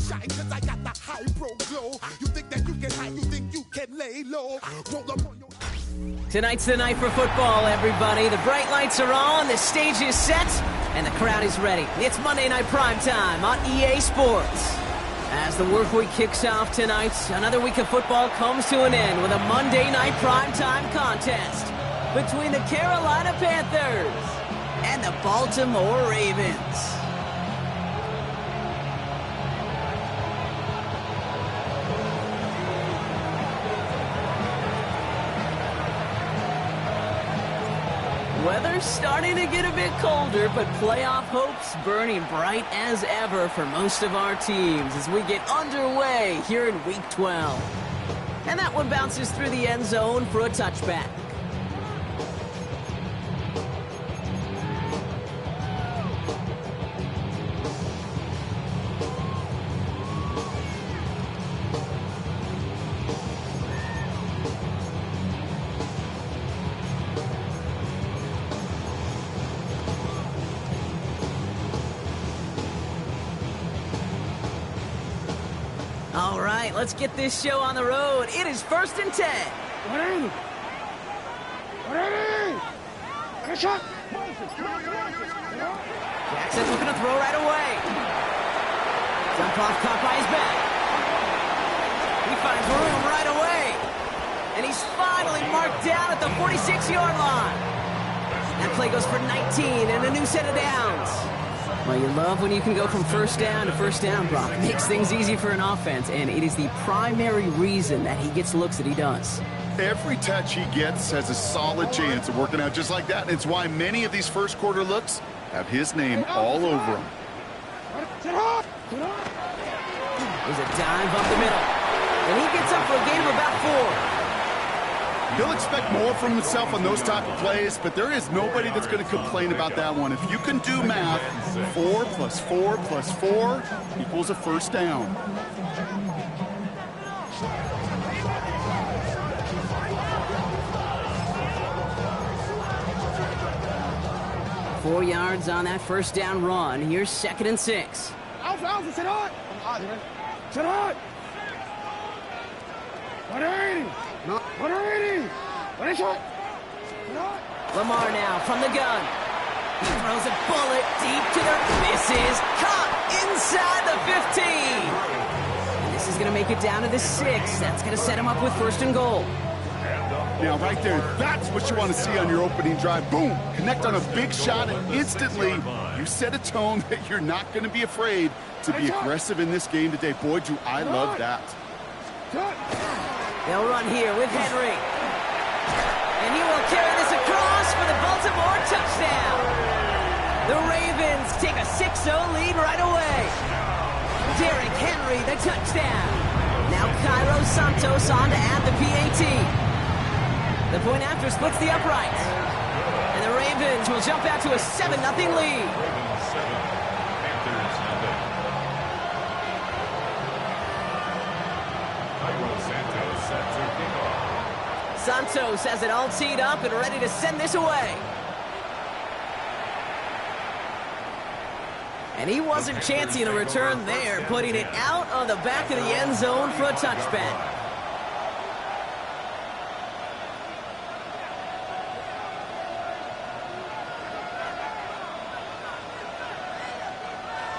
shine cause I got the high pro glow. You think that you can hide, you think you can lay low. Roll up on your... Tonight's the night for football, everybody. The bright lights are on, the stage is set, and the crowd is ready. It's Monday Night Primetime on EA Sports. As the work week kicks off tonight, another week of football comes to an end with a Monday Night Primetime contest between the Carolina Panthers and the Baltimore Ravens. Weather's starting to get a bit colder, but playoff hopes burning bright as ever for most of our teams as we get underway here in Week 12. And that one bounces through the end zone for a touchback. All right, let's get this show on the road. It is 1st and 10. Jackson's looking to throw right away. Dump off, caught by his back. He finds room right away. And he's finally marked down at the 46-yard line. That play goes for 19 and a new set of downs. Well, you love when you can go from first down to first down, Brock. It makes things easy for an offense, and it is the primary reason that he gets looks that he does. Every touch he gets has a solid chance of working out just like that, and it's why many of these first quarter looks have his name all over them. There's a dive up the middle, and he gets up for a gain of about 4. He'll expect more from himself on those type of plays, but there is nobody that's going to complain about that one. If you can do math, 4 plus 4 plus 4 equals a first down. Four yards on that first down run. Here's 2nd and 6. Lamar now from the gun. He throws a bullet deep to the misses. Caught inside the 15. And this is going to make it down to the 6. That's going to set him up with 1st and goal. Now, right there, that's what you want to see on your opening drive. Boom! Connect on a big shot, and instantly you set a tone that you're not going to be afraid to be aggressive in this game today. Boy, do I love that. They'll run here with Henry. And he will carry this across for the Baltimore touchdown. The Ravens take a 6-0 lead right away. Derrick Henry, the touchdown. Now Cairo Santos on to add the PAT. The point after splits the uprights. And the Ravens will jump out to a 7-0 lead. Santos has it all teed up and ready to send this away. And he wasn't chancing a return there, putting it out on the back of the end zone for a touchback.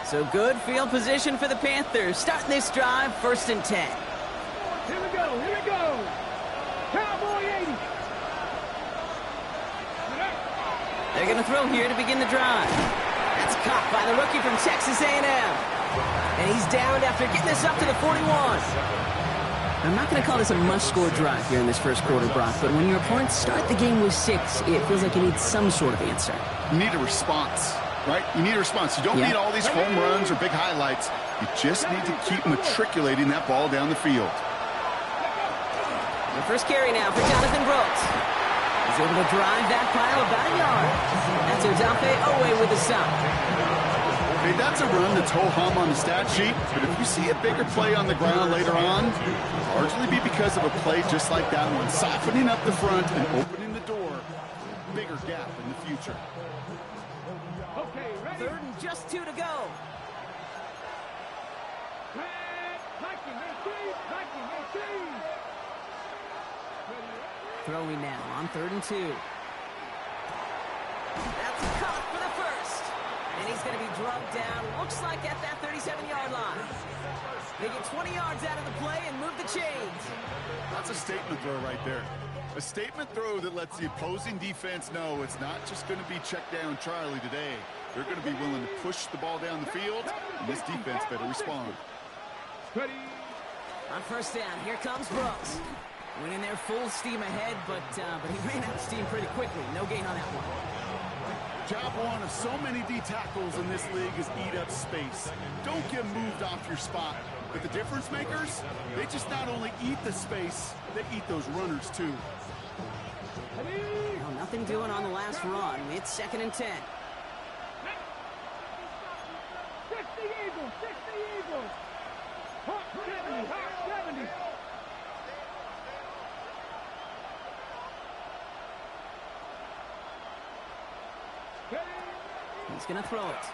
So good field position for the Panthers. Starting this drive, 1st and 10. Here we go, here we go. Cowboy 80. They're going to throw here to begin the drive. That's caught by the rookie from Texas A&M. And he's downed after getting this up to the 41. I'm not going to call this a must-score drive here in this first quarter, Brock, but when your opponents start the game with 6, it feels like you need some sort of answer. You need a response, right? You need a response. You don't need all these home runs or big highlights. You just need to keep matriculating that ball down the field. The first carry now for Jonathan Brooks. He's able to drive that pile about a yard. That's Odafe Owe with the stop. Okay, that's a run that's ho-hum on the stat sheet, but if you see a bigger play on the ground later on, it'll largely be because of a play just like that one, softening up the front and opening the door. Bigger gap in the future. Okay, ready? 3rd and just 2 to go. Throwing now on 3rd and 2. That's caught for the first. And he's going to be drugged down, looks like at that 37-yard line. They get 20 yards out of the play and move the chains. That's a statement throw right there. A statement throw that lets the opposing defense know it's not just going to be check down Charlie today. They're going to be willing to push the ball down the field, and this defense better respond. On 1st down, here comes Brooks. Went in there full steam ahead, but he ran out of steam pretty quickly. No gain on that one. Job one of so many D tackles in this league is eat up space. Don't get moved off your spot. But the difference makers, they just not only eat the space, they eat those runners too. Well, nothing doing on the last run. It's 2nd and 10. 60 Eagles! 60 Eagles! Hot 70! Hot 70! He's going to throw it.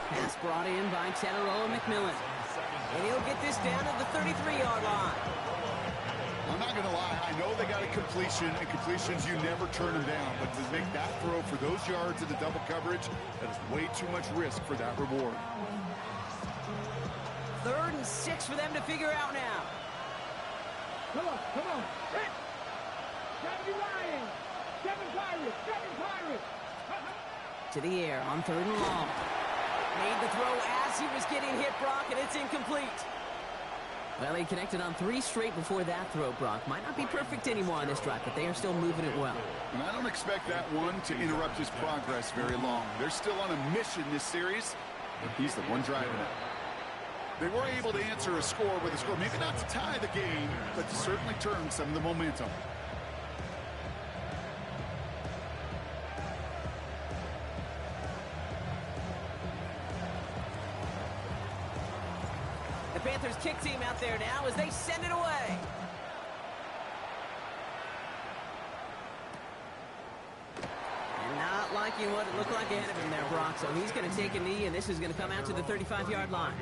Pass brought in by Teteroa McMillan. And he'll get this down to the 33-yard line. I'm not going to lie. I know they got a completion, and completions, you never turn them down. But to make that throw for those yards into double coverage, that is way too much risk for that reward. 3rd and 6 for them to figure out now. Come on, come on. 70 Lions! 7 Pirates! 7 Pirates! To the air on 3rd and long. Made the throw as he was getting hit, Brock, and it's incomplete. Well, he connected on 3 straight before that throw, Brock. Might not be perfect anymore on this drive, but they are still moving it well. And I don't expect that one to interrupt his progress very long. They're still on a mission this series, but he's the one driving it. They were able to answer a score with a score, maybe not to tie the game, but to certainly turn some of the momentum. The Panthers kick team out there now as they send it away. And not liking what it looked like ahead of him there, Brock. So he's going to take a knee, and this is going to come out to the 35-yard line.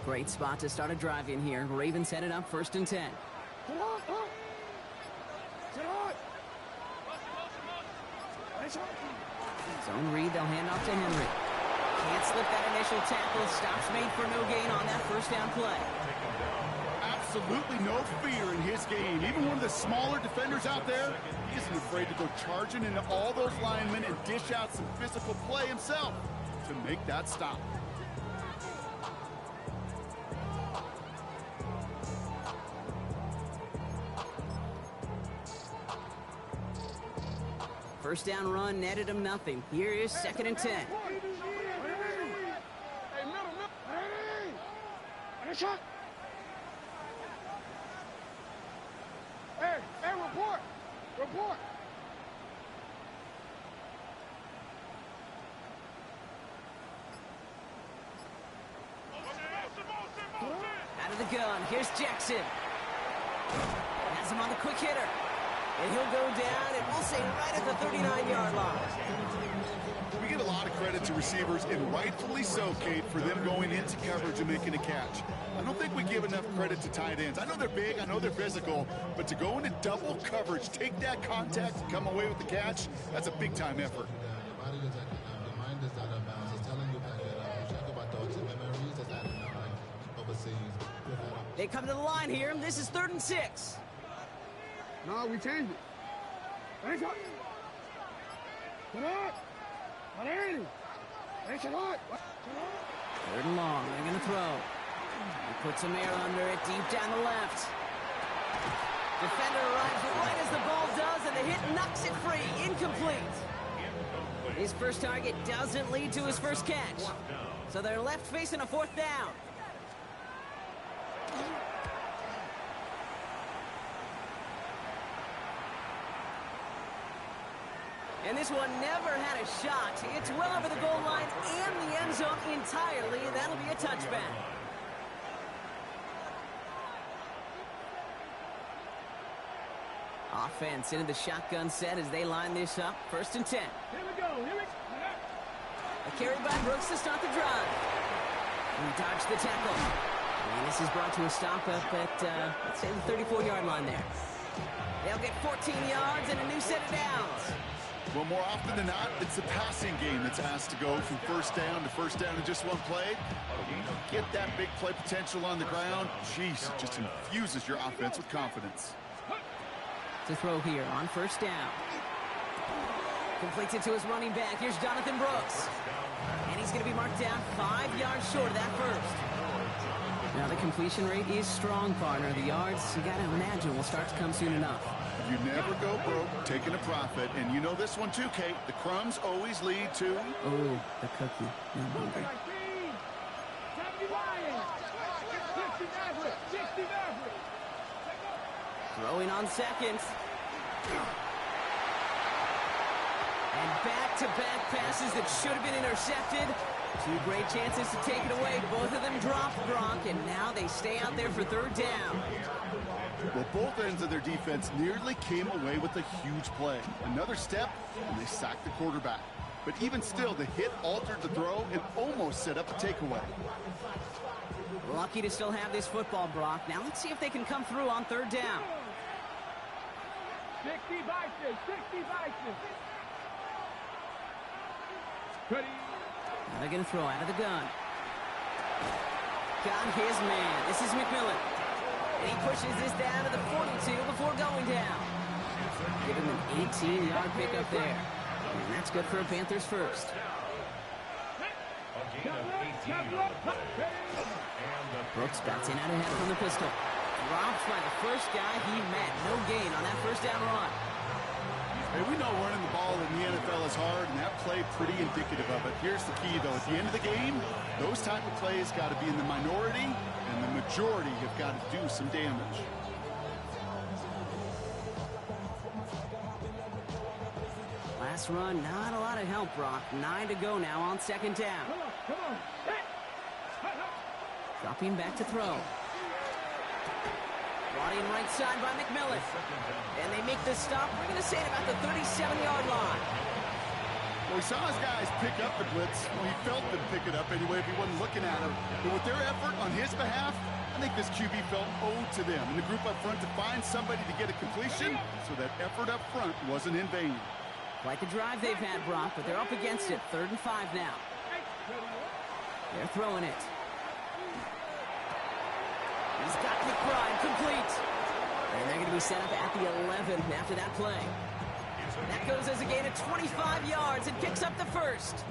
Great spot to start a drive in here. Ravens headed up 1st and 10. Zone read, they'll hand off to Henry. Can't slip that initial tackle. Stops made for no gain on that 1st down play. Absolutely no fear in his game. Even one of the smaller defenders out there, he isn't afraid to go charging into all those linemen and dish out some physical play himself to make that stop. First down run netted him nothing. Here is 2nd and 10. Hey, report! Report! Out of the gun, here's Jackson. Has him on the quick hitter. And he'll go down, and we'll say right at the 39-yard line. We get a lot of credit to receivers, and rightfully so, Kate, for them going into coverage and making a catch. I don't think we give enough credit to tight ends. I know they're big, I know they're physical, but to go into double coverage, take that contact, and come away with the catch, that's a big-time effort. They come to the line here. This is 3rd and 6. No, we changed it. Come on! Third and long. They're going to throw. He puts some air under it deep down the left. Defender arrives right as the ball does, and they hit knocks it free. Incomplete. His first target doesn't lead to his first catch. So they're left facing a fourth down. And this one never had a shot. It's well over the goal line and the end zone entirely, and that'll be a touchback. Offense into the shotgun set as they line this up. 1st and 10. Here we go. Here we go. A carry by Brooks to start the drive. He dodged the tackle. And this is brought to a stop up at, let's say, the 34-yard line there. They'll get 14 yards and a new set of downs. Well, more often than not, it's the passing game that's asked to go from first down in just one play. Get that big play potential on the ground. Jeez, it just infuses your offense with confidence. To throw here on 1st down. Completes it to his running back. Here's Jonathan Brooks. And he's going to be marked down 5 yards short of that first. Now the completion rate is strong, partner. The yards, you got to imagine, will start to come soon enough. You never go broke taking a profit. And you know this one too, Kate. The crumbs always lead to... Oh, the cookie. I'm hungry. 60 average. Throwing on 2nd. And back-to-back passes that should have been intercepted. 2 great chances to take it away. Both of them dropped, Gronk, and now they stay out there for 3rd down. Well, both ends of their defense nearly came away with a huge play. Another step, and they sacked the quarterback. But even still, the hit altered the throw and almost set up a takeaway. Lucky to still have this football, Brock. Now let's see if they can come through on 3rd down. 60 vices. 60 vices. Now they're going to throw out of the gun. Got his man. This is McMillan. And he pushes this down to the 42 before going down. Give him an 18-yard pickup there. And that's good for a Panthers first. Brooks bats in out ahead from the pistol. Dropped by the first guy he met. No gain on that 1st down run. Hey, we know running the ball in the NFL is hard, and that play pretty indicative of it. Here's the key, though. At the end of the game, those type of plays got to be in the minority, and the majority have got to do some damage. Last run, not a lot of help, Brock. 9 to go now on 2nd down. Come on. Dropping back to throw. Brought in right side by McMillan. And they make the stop, we're going to say, at about the 37-yard line. Well, he saw his guys pick up the blitz. Well, he felt them pick it up anyway if he wasn't looking at him. But with their effort on his behalf, I think this QB felt owed to them and the group up front to find somebody to get a completion, so that effort up front wasn't in vain. Quite the drive they've had, Brock, but they're up against it. 3rd and 5 now. They're throwing it. He's got McBride complete. And they're going to be set up at the 11 after that play. That goes as a gain of 25 yards and picks up the first.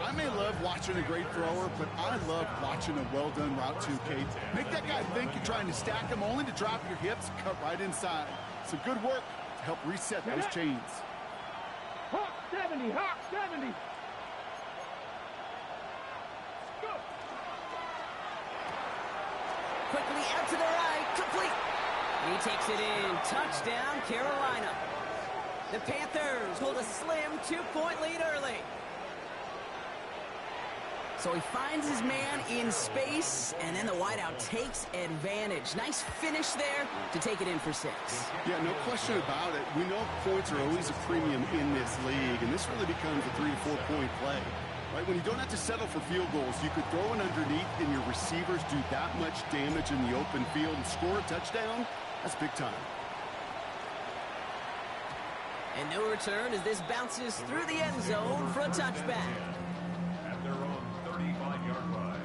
I may love watching a great thrower, but I love watching a well-done route too, Kate. Make that guy think you're trying to stack him only to drop your hips, cut right inside. Some good work to help reset those chains. Hawk 70. Hawk 70. Go. Quickly out to the right, complete. He takes it in, touchdown, Carolina. The Panthers hold a slim 2-point lead early. So he finds his man in space, and then the wideout takes advantage. Nice finish there to take it in for 6. Yeah, no question about it. We know points are always a premium in this league, and this really becomes a 3 to 4 point play. Right, when you don't have to settle for field goals, you could throw it underneath and your receivers do that much damage in the open field and score a touchdown. That's big time. And no return as this bounces through the end zone for a touchback. At their own 35-yard line.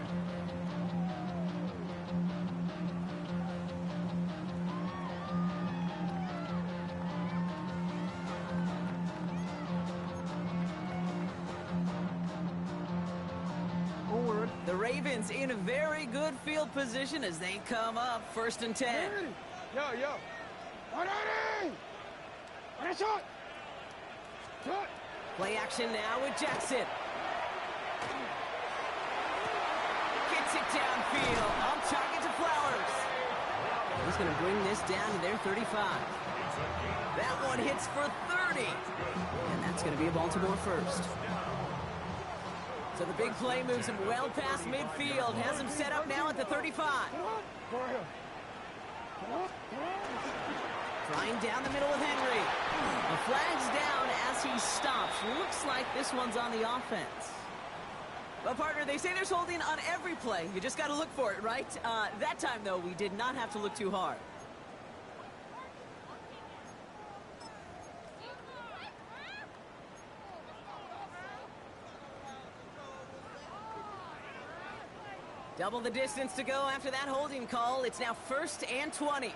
The Ravens in a very good field position as they come up 1st and 10. Yo. Play action now with Jackson. Gets it downfield. On target to Flowers. He's going to bring this down to their 35. That one hits for 30. And that's going to be a Baltimore first. So the big play moves him well past midfield. Has him set up now at the 35. Trying down the middle with Henry. The flag's down as he stops. Looks like this one's on the offense. But, partner, they say there's holding on every play. You just got to look for it, right? That time, though, we did not have to look too hard. Double the distance to go after that holding call. It's now 1st and 20.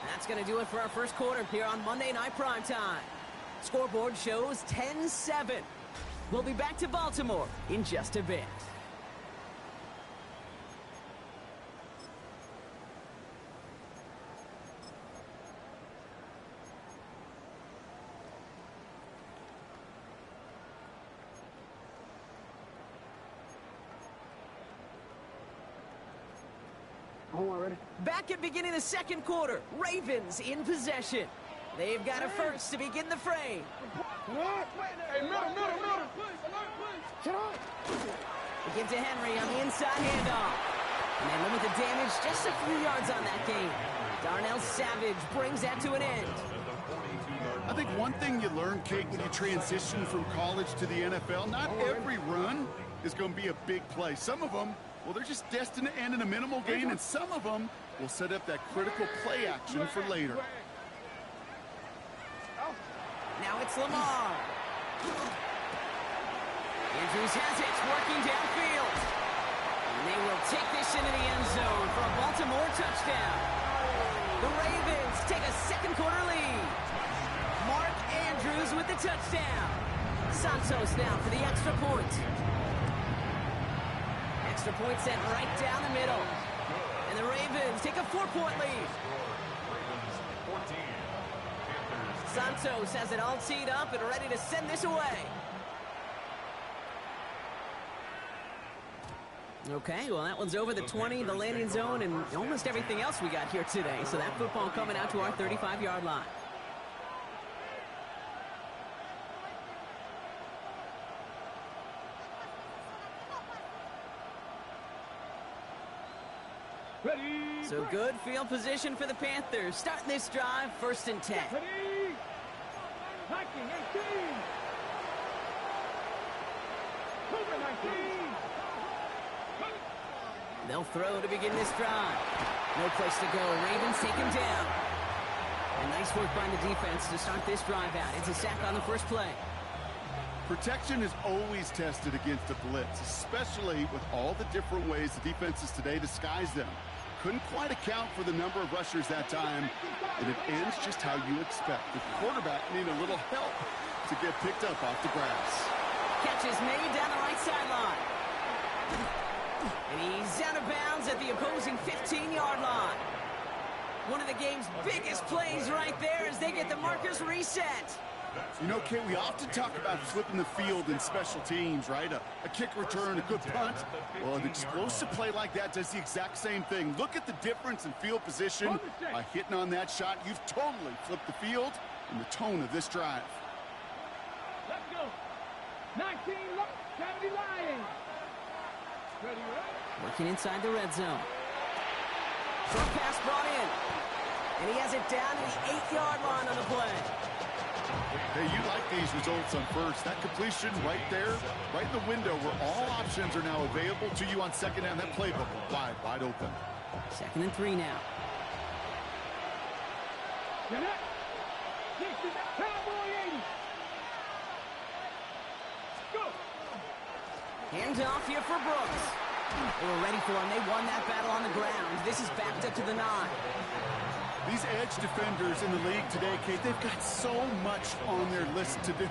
That's going to do it for our first quarter here on Monday Night Primetime. Scoreboard shows 10-7. We'll be back to Baltimore in just a bit. Back at beginning the second quarter, Ravens in possession. They've got a first to begin the frame. Hey, middle. They give to Henry on the inside handoff. And they limit the damage just a few yards on that game. Darnell Savage brings that to an end. I think one thing you learn, Kate, when you transition from college to the NFL, not every run is going to be a big play. Some of them, well, they're just destined to end in a minimal gain, and some of them will set up that critical play action for later. Now it's Lamar. Andrews has it, working downfield. And they will take this into the end zone for a Baltimore touchdown. The Ravens take a second quarter lead. Mark Andrews with the touchdown. Santos now for the extra point. Extra point sent right down the middle. And the Ravens take a 4-point lead. Santos has it all teed up and ready to send this away. Okay, well, that one's over the 20, the landing zone, and almost everything else we got here today. So that football coming out to our 35-yard line. Ready. So good field position for the Panthers. Starting this drive, 1st and 10. Ready. 19, 18. Over 19. They'll throw to begin this drive. No place to go. Ravens take him down. And nice work by the defense to start this drive out. It's a sack on the first play. Protection is always tested against a blitz, especially with all the different ways the defenses today disguise them. Couldn't quite account for the number of rushers that time, and it ends just how you expect. The quarterback needed a little help to get picked up off the grass. Catch is made down the right sideline. And he's out of bounds at the opposing 15-yard line. One of the game's biggest plays right there as they get the markers reset. You know, Kate, we often talk about flipping the field in special teams, right? A kick return, a good punt. Well, an explosive play like that does the exact same thing. Look at the difference in field position. By hitting on that shot, you've totally flipped the field and the tone of this drive. Let's go. 19, 70 Lions. Ready, ready. Working inside the red zone. Short pass brought in. And he has it down to the 8-yard line on the play. Hey, you like these results on first. That completion right there, right in the window where all options are now available to you on second down. That playbook wide open. 2nd and 3 now. Get it. Cowboy 80. Go. Hands off here for Brooks. They were ready for him. They won that battle on the ground. This is backed up to the 9. These edge defenders in the league today, Kate, they've got so much on their list to do.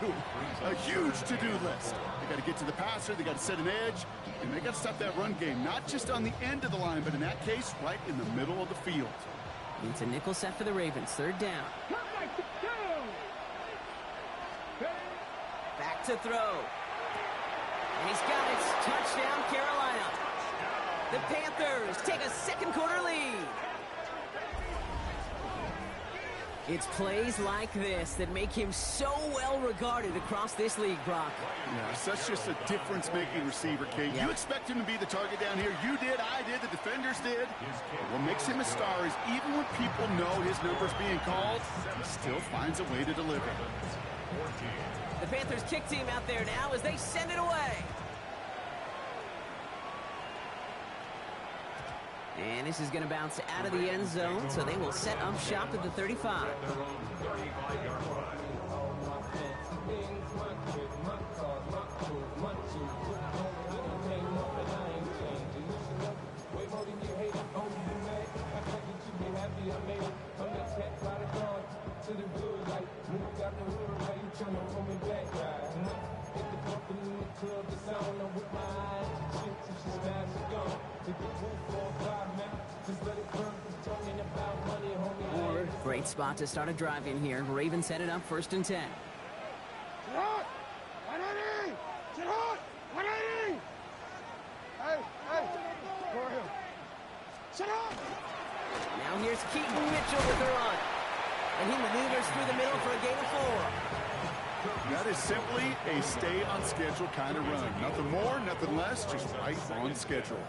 A huge to-do list. They got to get to the passer, they got to set an edge, and they got to stop that run game, not just on the end of the line, but in that case, right in the middle of the field. It's a nickel set for the Ravens. Third down. Back to throw. And he's got it. Touchdown, Carolina. The Panthers take a second quarter lead. It's plays like this that make him so well regarded across this league, Brock. Yeah, such just a difference-making receiver, Kate. Yeah. You expect him to be the target down here. You did, I did, the defenders did. But what makes him a star is even when people know his number's being called, he still finds a way to deliver. The Panthers kick team out there now as they send it away. And this is going to bounce out of the end zone, so they will set up shop at the 35. Great spot to start a drive in here. Ravens set it up 1st and 10. Sit hot! 180! Sit hot! 180! Hey, go ahead. Sit hot! Now here's Keaton Mitchell with the run. And he maneuvers through the middle for a gain of 4. That is simply a stay-on-schedule kind of run. Nothing more, nothing less, just right on schedule.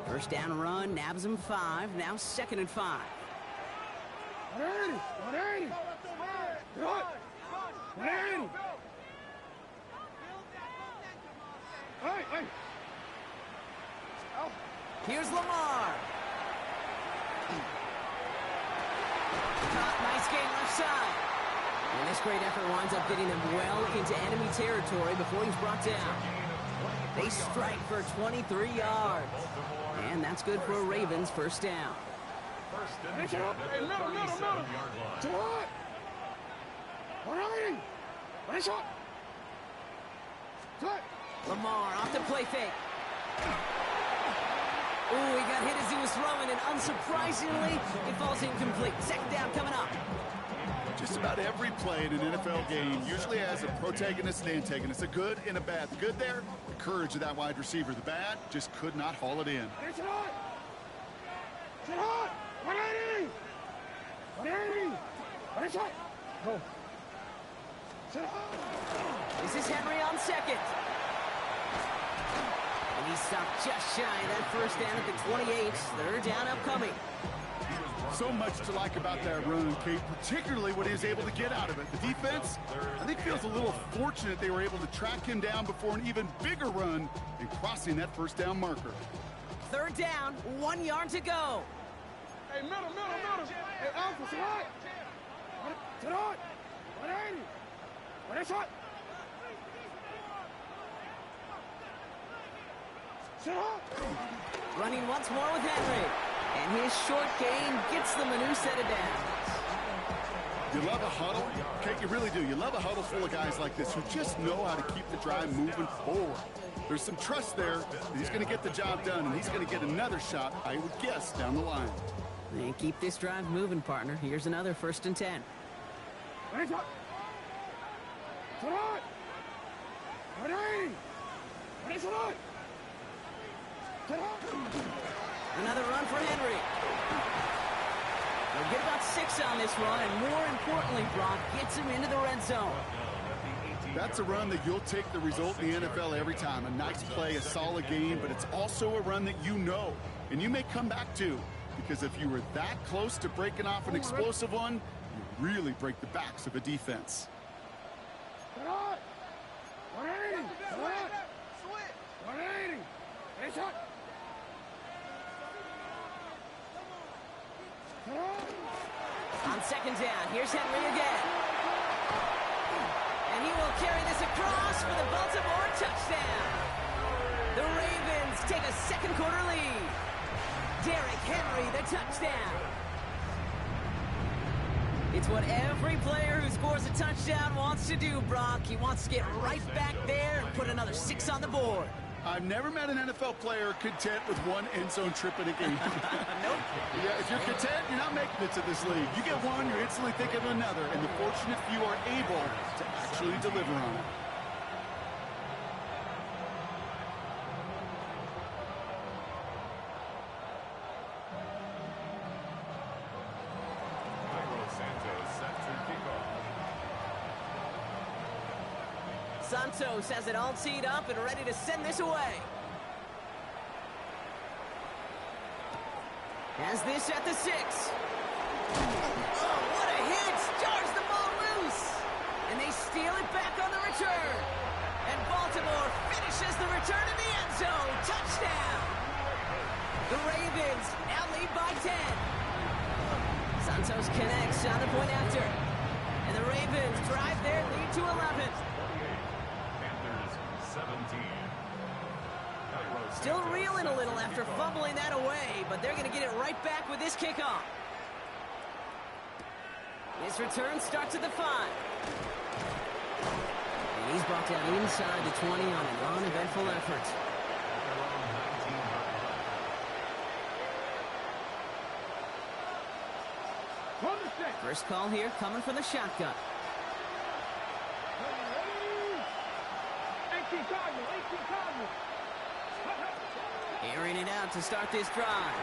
First down run, nabs him 5. Now 2nd and 5. 180! 180! Sit hot! 180! Hey! Here's Lamar. Nice gain left side. And this great effort winds up getting them well into enemy territory before he's brought down. They strike for 23 yards. And that's good for a Ravens first down. Hey, middle! Sit hot! 180! Finish up! Sit! Lamar off the play fake. Ooh, he got hit as he was throwing, and unsurprisingly, it falls incomplete. Second down coming up. Just about every play in an NFL game usually has a protagonist and antagonist, a good and a bad. The good there, the courage of that wide receiver. The bad, just could not haul it in. Hey, sit hot! Sit hot! 180! 180! Finish up! Go. Sit hot! This is Henry on second. And he stopped just shy of that first down at the 28. Third down upcoming. So much to like about that run, Kate, particularly what he was able to get out of it. The defense, I think, feels a little fortunate they were able to track him down before an even bigger run and crossing that first down marker. Third down, 1 yard to go. Hey, middle! Hey, Alpha, sit hot! Sit hot! 180! Finish up! Sit hot! Running once more with Henry. And his short gain gets them a new set of downs. You love a huddle? Kate, you really do. You love a huddle full of guys like this who just know how to keep the drive moving forward. There's some trust there that he's going to get the job done, and he's going to get another shot, I would guess, down the line. And keep this drive moving, partner. Here's another 1st and 10. Finish up! Sit hot! 180! Finish it up! Sit hot! Another run for Henry. They'll get about 6 on this run, and more importantly, Brock gets him into the red zone. That's a run that you'll take the result in the NFL every time. A nice play, a solid game, but it's also a run that you know, and you may come back to, because if you were that close to breaking off an explosive one, you really break the backs of a defense. Sit hot! 180! Sit hot! 180! Finish up! On second down, here's Henry again. And he will carry this across for the Baltimore touchdown. The Ravens take a second quarter lead. Derrick Henry, the touchdown. It's what every player who scores a touchdown wants to do, Brock. He wants to get right back there and put another 6 on the board. I've never met an NFL player content with one end zone trip in a game. Nope. Yeah, if you're content, you're not making it to this league. You get one, you're instantly thinking of another, and the fortunate few are able to actually deliver on it. Santos has it all teed up and ready to send this away. Has this at the 6. Oh, what a hit! Jars the ball loose! And they steal it back on the return. And Baltimore finishes the return in the end zone. Touchdown! The Ravens now lead by 10. Santos connects on the point after. And the Ravens drive their lead to 11. Still reeling a little after fumbling that away, but they're going to get it right back with this kickoff. His return starts at the 5. And he's brought down inside the 20 on an uneventful effort. First call here coming from the shotgun. 18 Cardinals. Airing it out to start this drive.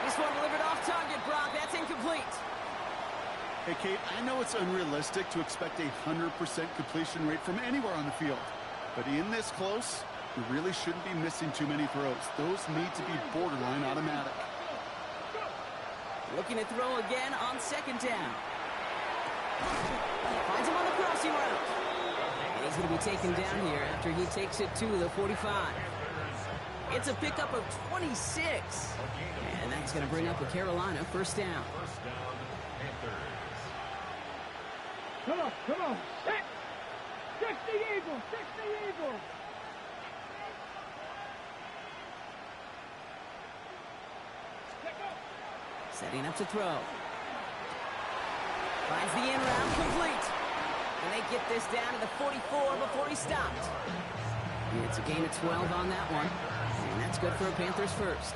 This one delivered off target, Brock. That's incomplete. Hey, Kate, I know it's unrealistic to expect a 100% completion rate from anywhere on the field. But in this close, you really shouldn't be missing too many throws. Those need to be borderline automatic. Looking to throw again on second down. Finds him on the crossing route. And he's going to be taken down here after he takes it to the 45. It's a pickup of 26. And that's going to bring up a Carolina first down. Come on. Six the Eagles. Setting up to throw. Finds the in route complete. And they get this down to the 44 before he stopped. It's a gain of 12 on that one. And that's good for a Panthers first.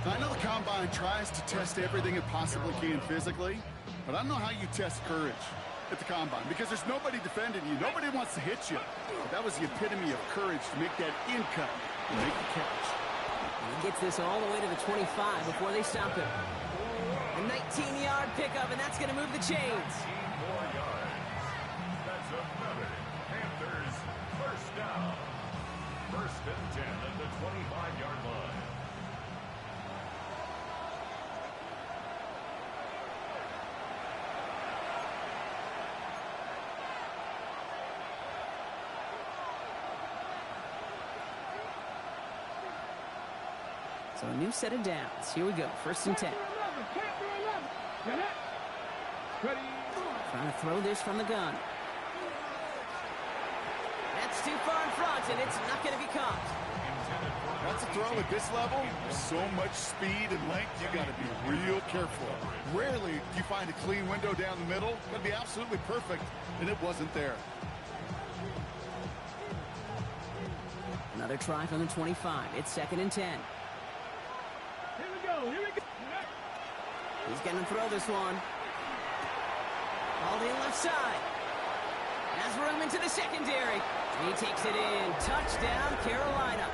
I know the Combine tries to test everything it possibly can physically, but I don't know how you test courage at the Combine because there's nobody defending you. Nobody wants to hit you. But that was the epitome of courage to make that in cut and make the catch. And he gets this all the way to the 25 before they stop him. A 19-yard pickup, and that's going to move the chains. 4 yards. That's another Panthers first down. First and 10 at the 25-yard line. So a new set of downs. Here we go. First and 10. Trying to throw this from the gun. That's too far in front, and it's not going to be caught. That's a throw at this level. There's so much speed and length, you got to be real careful. Rarely do you find a clean window down the middle. Got to be absolutely perfect, and it wasn't there. Another try from the 25. It's second and 10. Here we go. He's going to throw this one. Hauled in left side. Has room into the secondary. He takes it in. Touchdown, Carolina.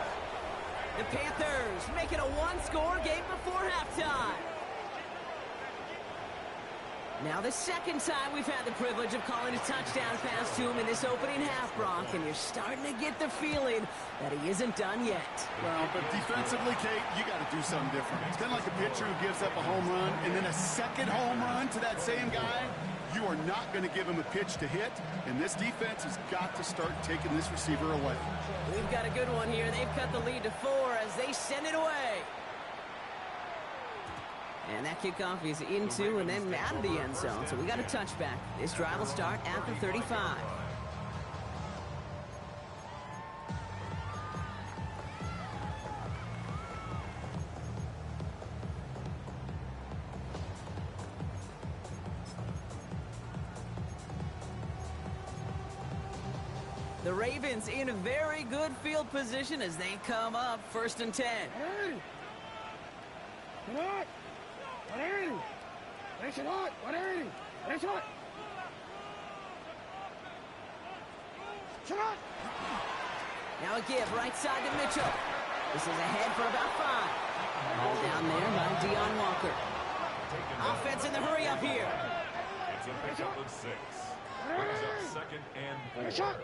The Panthers make it a one-score game before halftime. Now the second time we've had the privilege of calling a touchdown pass to him in this opening half, Brock, and you're starting to get the feeling that he isn't done yet. Well, but defensively, Kate, you got to do something different. It's kind of like a pitcher who gives up a home run and then a second home run to that same guy. You are not going to give him a pitch to hit, and this defense has got to start taking this receiver away. We've got a good one here. They've cut the lead to 4 as they send it away. And that kickoff is into and then out of the end zone. So we got a touchback. This drive will start after 35. The Ravens in a very good field position as they come up 1st and 10. Now a give right side to Mitchell. This is ahead for about 5. Ball down there by Deion Walker. Offense in the hurry up here. It's a pickup of 6. Brings up 2nd and 4.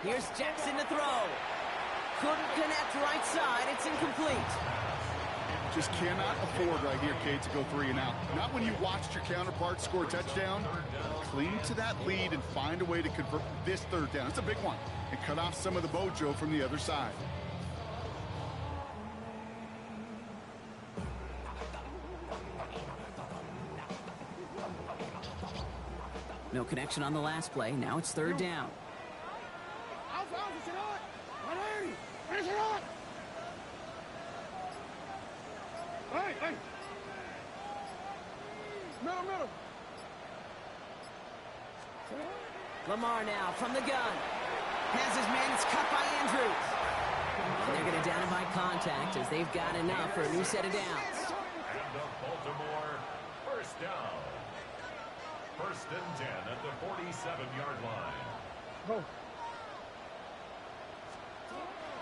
Here's Jackson to throw. Couldn't connect right side. It's incomplete. Just cannot afford right here, Kate, to go 3 and out. Not when you watched your counterpart score a touchdown. Cling to that lead and find a way to convert this 3rd down. It's a big one. And cut off some of the mojo from the other side. No connection on the last play. Now it's 3rd down. Hey! Middle. Lamar now from the gun. Has his man. It's cut by Andrews. And they're going to down him by contact as they've got enough for a new set of downs. And the Baltimore 1st down. 1st and 10 at the 47-yard line.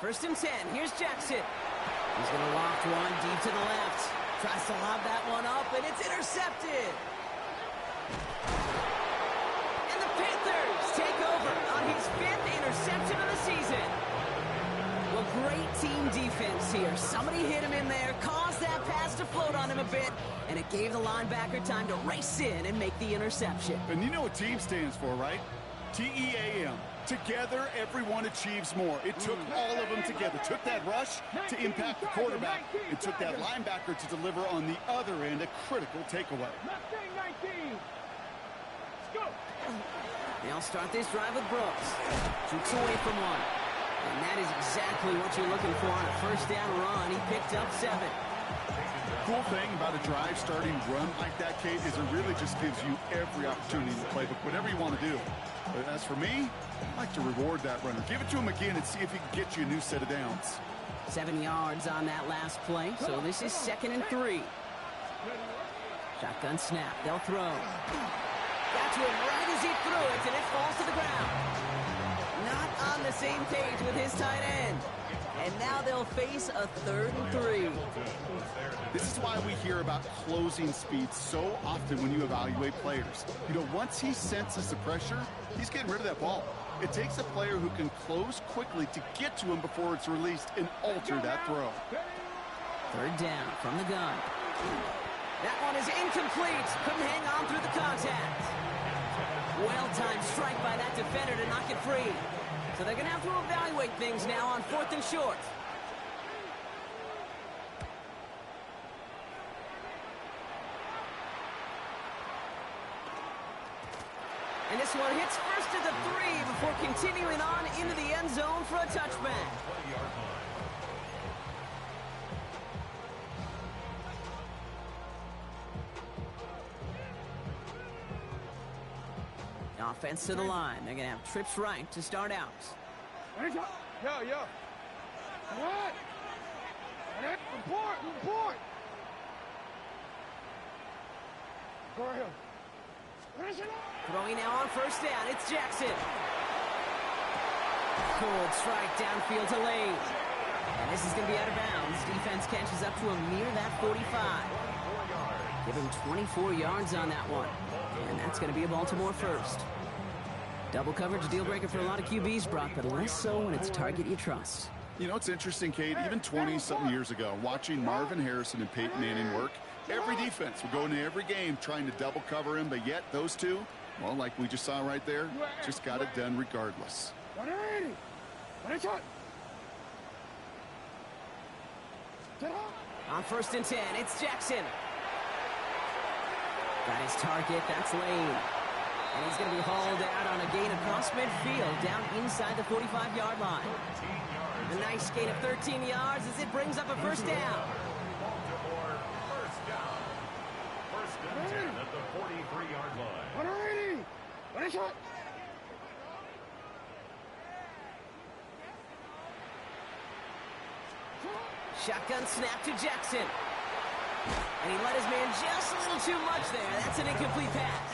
1st and 10. Here's Jackson. He's going to loft one deep to the left. Tries to lob that one up, and it's intercepted. And the Panthers take over on his 5th interception of the season. Well, great team defense here. Somebody hit him in there, caused that pass to float on him a bit, and it gave the linebacker time to race in and make the interception. And you know what team stands for, right? T-E-A-M. Together, everyone achieves more. It took all of them together. Took that rush to impact the quarterback. It took that linebacker to deliver on the other end a critical takeaway. They'll start this drive with Brooks. Shoots away from one. And that is exactly what you're looking for on a 1st down run. He picked up 7. Cool thing about a drive starting run like that, Kate, is it really just gives you every opportunity to play whatever you want to do. But as for me, I like to reward that runner. Give it to him again and see if he can get you a new set of downs. 7 yards on that last play, so this is 2nd and 3. Shotgun snap. They'll throw. Got to him right as he threw it, and it falls to the ground. Not on the same page with his tight end. And now they'll face a 3rd and 3. This is why we hear about closing speed so often when you evaluate players. You know, once he senses the pressure, he's getting rid of that ball. It takes a player who can close quickly to get to him before it's released and alter that throw. 3rd down from the gun. That one is incomplete. Couldn't hang on through the contact. Well-timed strike by that defender to knock it free. So they're going to have to evaluate things now on 4th and short. And this one hits first at the 3 before continuing on into the end zone for a touchback. Offense to the line. They're going to have trips right to start out. Yeah. What? Report. Go ahead. Throwing now on 1st down. It's Jackson. Cold strike downfield to Lane. And this is going to be out of bounds. Defense catches up to him near that 45. Give him 24 yards on that one. And that's going to be a Baltimore 1st. Double coverage deal breaker for a lot of QBs, Brock, but less so when it's a target you trust. You know, it's interesting, Kate, even 20-something years ago, watching Marvin Harrison and Peyton Manning work, every defense would go into every game trying to double cover him, but yet those two, well, like we just saw right there, just got it done regardless. On 1st and 10, it's Jackson. Got his target, that's Lane. And he's going to be hauled out on a gain across midfield, down inside the 45-yard line. A nice gain of 13 yards as it brings up a 1st down. Baltimore, first down. 1st and 10 at the 43-yard line. 180. What a shot. Shotgun snap to Jackson. And he let his man just a little too much there. That's an incomplete pass.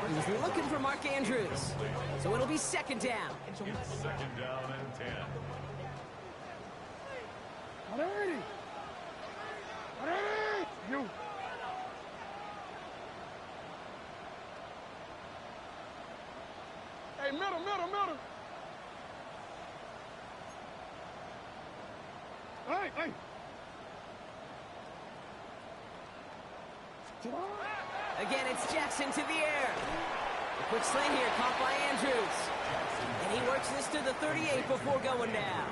He was looking for Mark Andrews. So it'll be 2nd down. It's 2nd down and 10. 180. 180. You. Hey, middle. Hey. Again, it's Jackson to the air. A quick sling here, caught by Andrews. And he works this to the 38 before going down.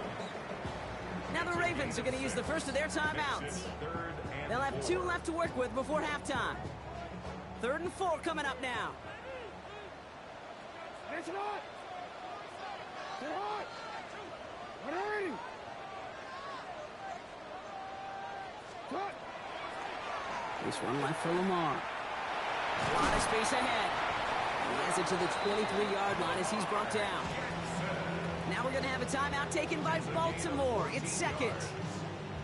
Now the Ravens are going to use the first of their timeouts. They'll have 2 left to work with before halftime. 3rd and 4 coming up now. It's not. It's hot. 180. Cut. There's one left for Lamar. A lot of space ahead. He has it to the 23-yard line as he's brought down. Now we're going to have a timeout taken by Baltimore. It's 2nd.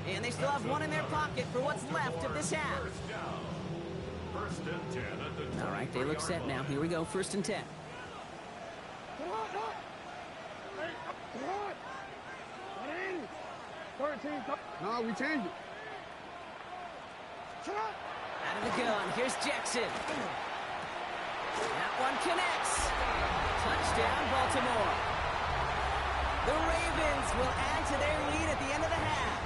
And they still have 1 in their pocket for what's left of this half. 1st and 10 at the All right, they look set now. Here we go, 1st and 10. It's hot. Hey, it's hot. 180. 13. No, we changed it. Shut up. Out of the gun, here's Jackson. That one connects. Touchdown, Baltimore. The Ravens will add to their lead at the end of the half.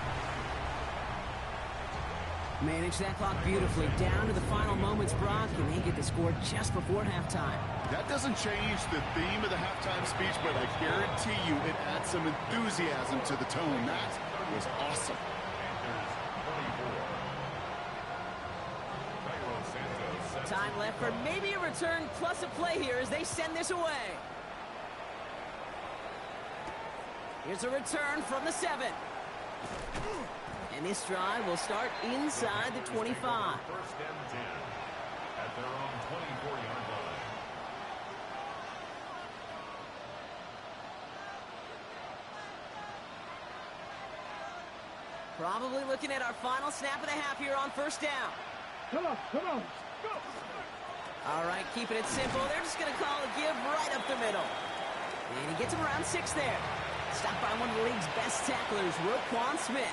Manage that clock beautifully down to the final moments, Brock, and they get the score just before halftime. That doesn't change the theme of the halftime speech, but I guarantee you it adds some enthusiasm to the tone. That was awesome. Time left for maybe a return plus a play here as they send this away. Here's a return from the 7. And this drive will start inside the 25. 1st and 10 at their own 24-yard line. Probably looking at our final snap of the half here on 1st down. Come on. Go. All right, keeping it simple. They're just going to call a give right up the middle. And he gets him around 6 there. Stopped by one of the league's best tacklers, Roquan Smith.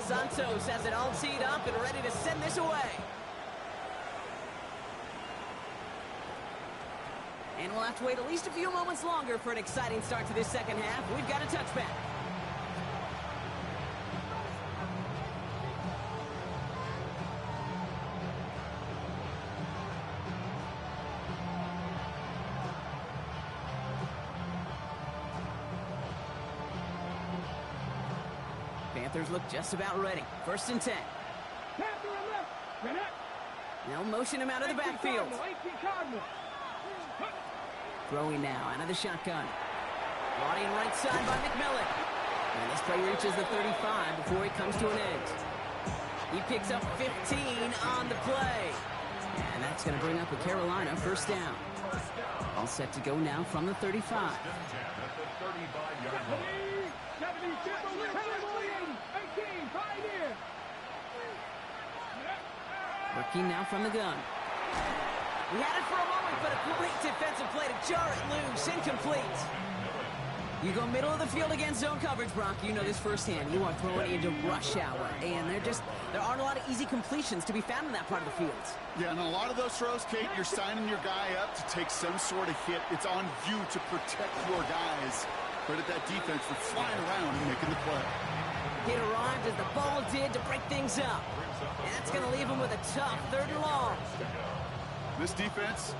Santos has it all teed up and ready to send this away. And we'll have to wait at least a few moments longer for an exciting start to this 2nd half. We've got a touchback. Panthers look just about ready. 1st and 10. They'll motion him out of the backfield. Throwing now out of the shotgun. Brought in right side by McMillan. And this play reaches the 35 before he comes to an end. He picks up 15 on the play. And that's going to bring up a Carolina 1st down. All set to go now from the 35. Working now from the gun. We had it for a moment, but a great defensive play to jar it loose. Incomplete. You go middle of the field against zone coverage, Brock. You know this firsthand. You are throwing into rush hour, and there aren't a lot of easy completions to be found in that part of the field. Yeah, and a lot of those throws, Kate, you're signing your guy up to take some sort of hit. It's on you to protect your guys. Credit that defense for flying around and making the play. Hit arrived as the ball did to break things up. And that's going to leave him with a tough 3rd and long. This defense,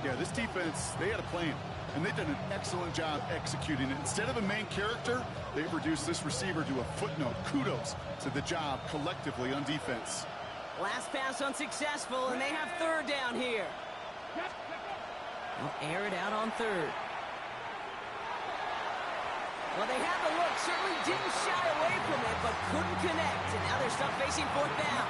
they had a plan. And they've done an excellent job executing it. Instead of a main character, they've reduced this receiver to a footnote. Kudos to the job collectively on defense. Last pass unsuccessful, and they have 3rd down here. They'll air it out on 3rd. Well, they had the look, certainly didn't shy away from it, but couldn't connect. And now they're stuck facing 4th down.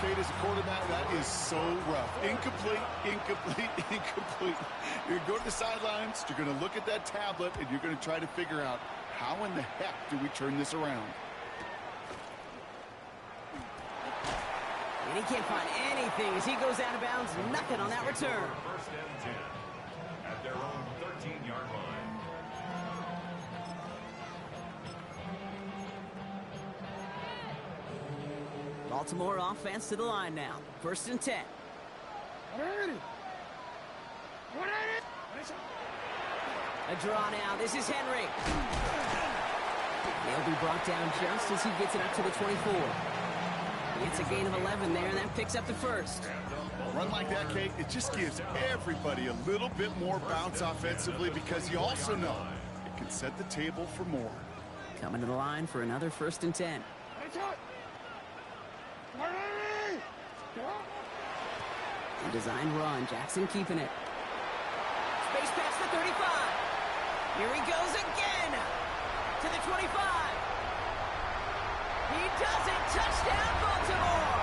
Kate, as a quarterback, that is so rough. Incomplete, incomplete, incomplete. You're going to go to the sidelines, you're going to look at that tablet, and you're going to try to figure out how in the heck do we turn this around. And he can't find anything as he goes out of bounds. Nothing on that return. 1st and 10 at their own 13-yard line. Baltimore offense to the line now. 1st and 10. A draw now. This is Henry. He'll be brought down just as he gets it up to the 24. It's a gain of 11 there, and that picks up the 1st. A run like that, Kate, it just gives everybody a little bit more bounce offensively because you also know it can set the table for more. Coming to the line for another 1st and 10. A designed run. Jackson keeping it. Space past the 35. Here he goes again. To the 25. He does it. Touchdown, Baltimore.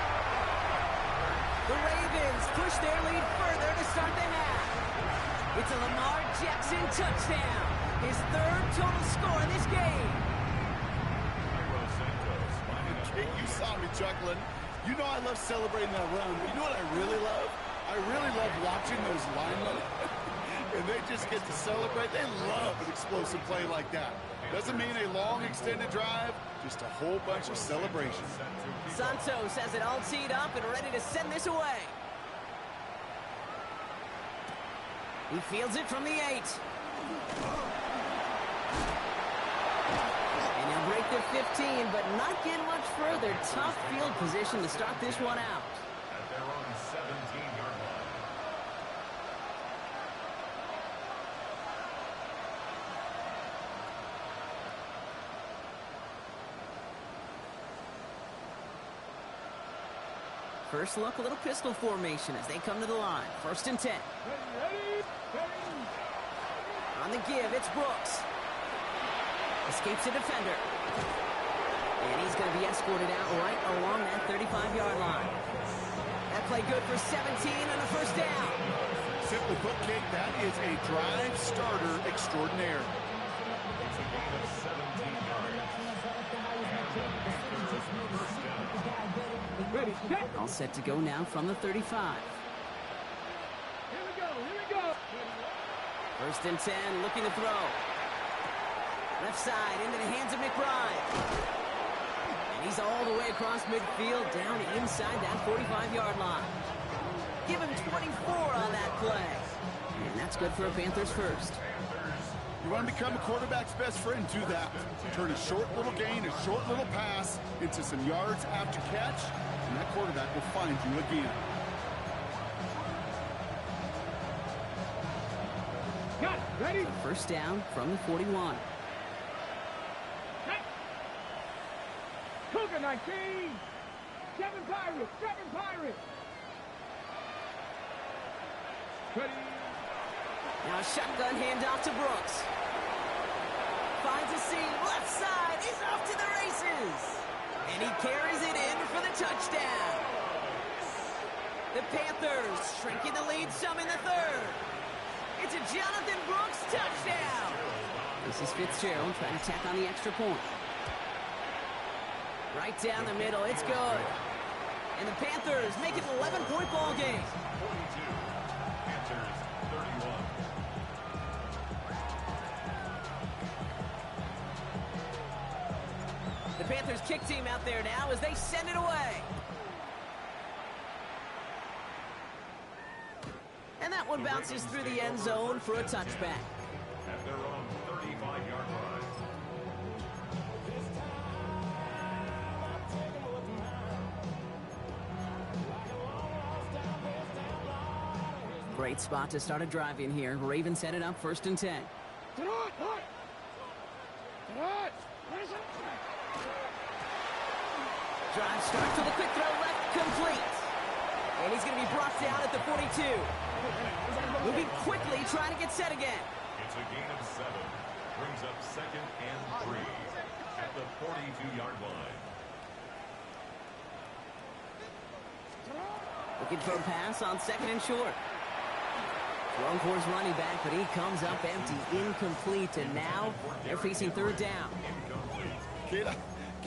The Ravens push their lead further to start the half. It's a Lamar Jackson touchdown. His 3rd total score in this game. Kate, you saw me chuckling. You know I love celebrating that run. You know what I really love? I really love watching those linemen. And they just get to celebrate. They love an explosive play like that. Doesn't mean a long extended drive, just a whole bunch of celebrations. Santos has it all teed up and ready to send this away. He fields it from the 8. And he'll break the 15, but not get much further. Tough field position to start this one out. At their own 17-yard line. First look, a little pistol formation as they come to the line. 1st and 10. On the give, it's Brooks. Escapes a defender. And he's going to be escorted out right along that 35-yard line. That play good for 17 and a 1st down. Simply put, Kate, that is a drive starter extraordinaire. It's a gain of 17 yards. Ready, set. All set to go now from the 35. Here we go, here we go. 1st and 10, looking to throw. Left side into the hands of McBride. And he's all the way across midfield, down inside that 45-yard line. Give him 24 on that play. And that's good for a Panthers 1st. You want to become a quarterback's best friend, do that. Turn a short little gain, a short little pass into some yards after catch, and that quarterback will find you again. Got it, ready? 1st down from the 41. Cougar 19. 7 Pirates, 7 Pirates. Ready. Now a shotgun handoff to Brooks. Finds a seam, left side, he's off to the races. And he carries it in for the touchdown. The Panthers shrinking the lead some in the 3rd. It's a Jonathan Brooks touchdown. This is Fitzgerald trying to tack on the extra point. Right down the middle, it's good. And the Panthers make it an 11-point ball game. 42. Panthers 31. The Panthers kick team out there now as they send it away. And that one bounces through the end zone for a touchback. At their own 35-yard line. Great spot to start a drive in here. Ravens set it up 1st and 10. Drive starts with a quick throw left, complete. And he's going to be brought down at the 42. Moving quickly, trying to get set again. It's a gain of 7. Brings up 2nd and 3 at the 42-yard line. Looking for a pass on 2nd and short. Thrown towards running back, but he comes up empty, incomplete, and now they're facing 3rd down. Kid,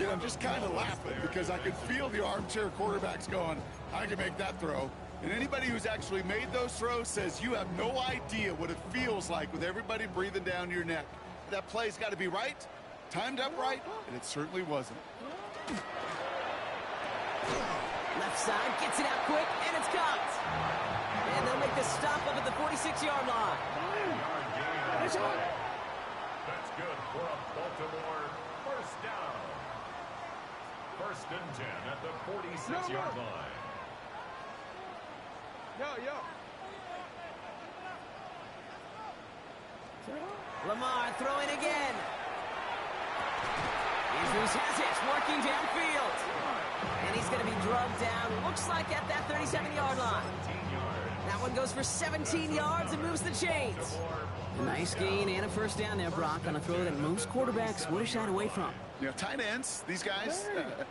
I'm just kind of laughing because I could feel the armchair quarterbacks going, I can make that throw. And anybody who's actually made those throws says you have no idea what it feels like with everybody breathing down your neck. That play's got to be right, timed up right, and it certainly wasn't. Left side, gets it out quick, and it's caught. And they'll make the stop up at the 46-yard line. That's good for a Baltimore 1st down. 1st and 10 at the 46-yard line. Lamar throwing again. Andrews has it, working downfield. And he's going to be drugged down, looks like at that 37-yard line. That one goes for 17 yards and moves the chains. A nice gain and a 1st down there, Brock, on a throw that most quarterbacks would have shied away from. You know, tight ends, these guys,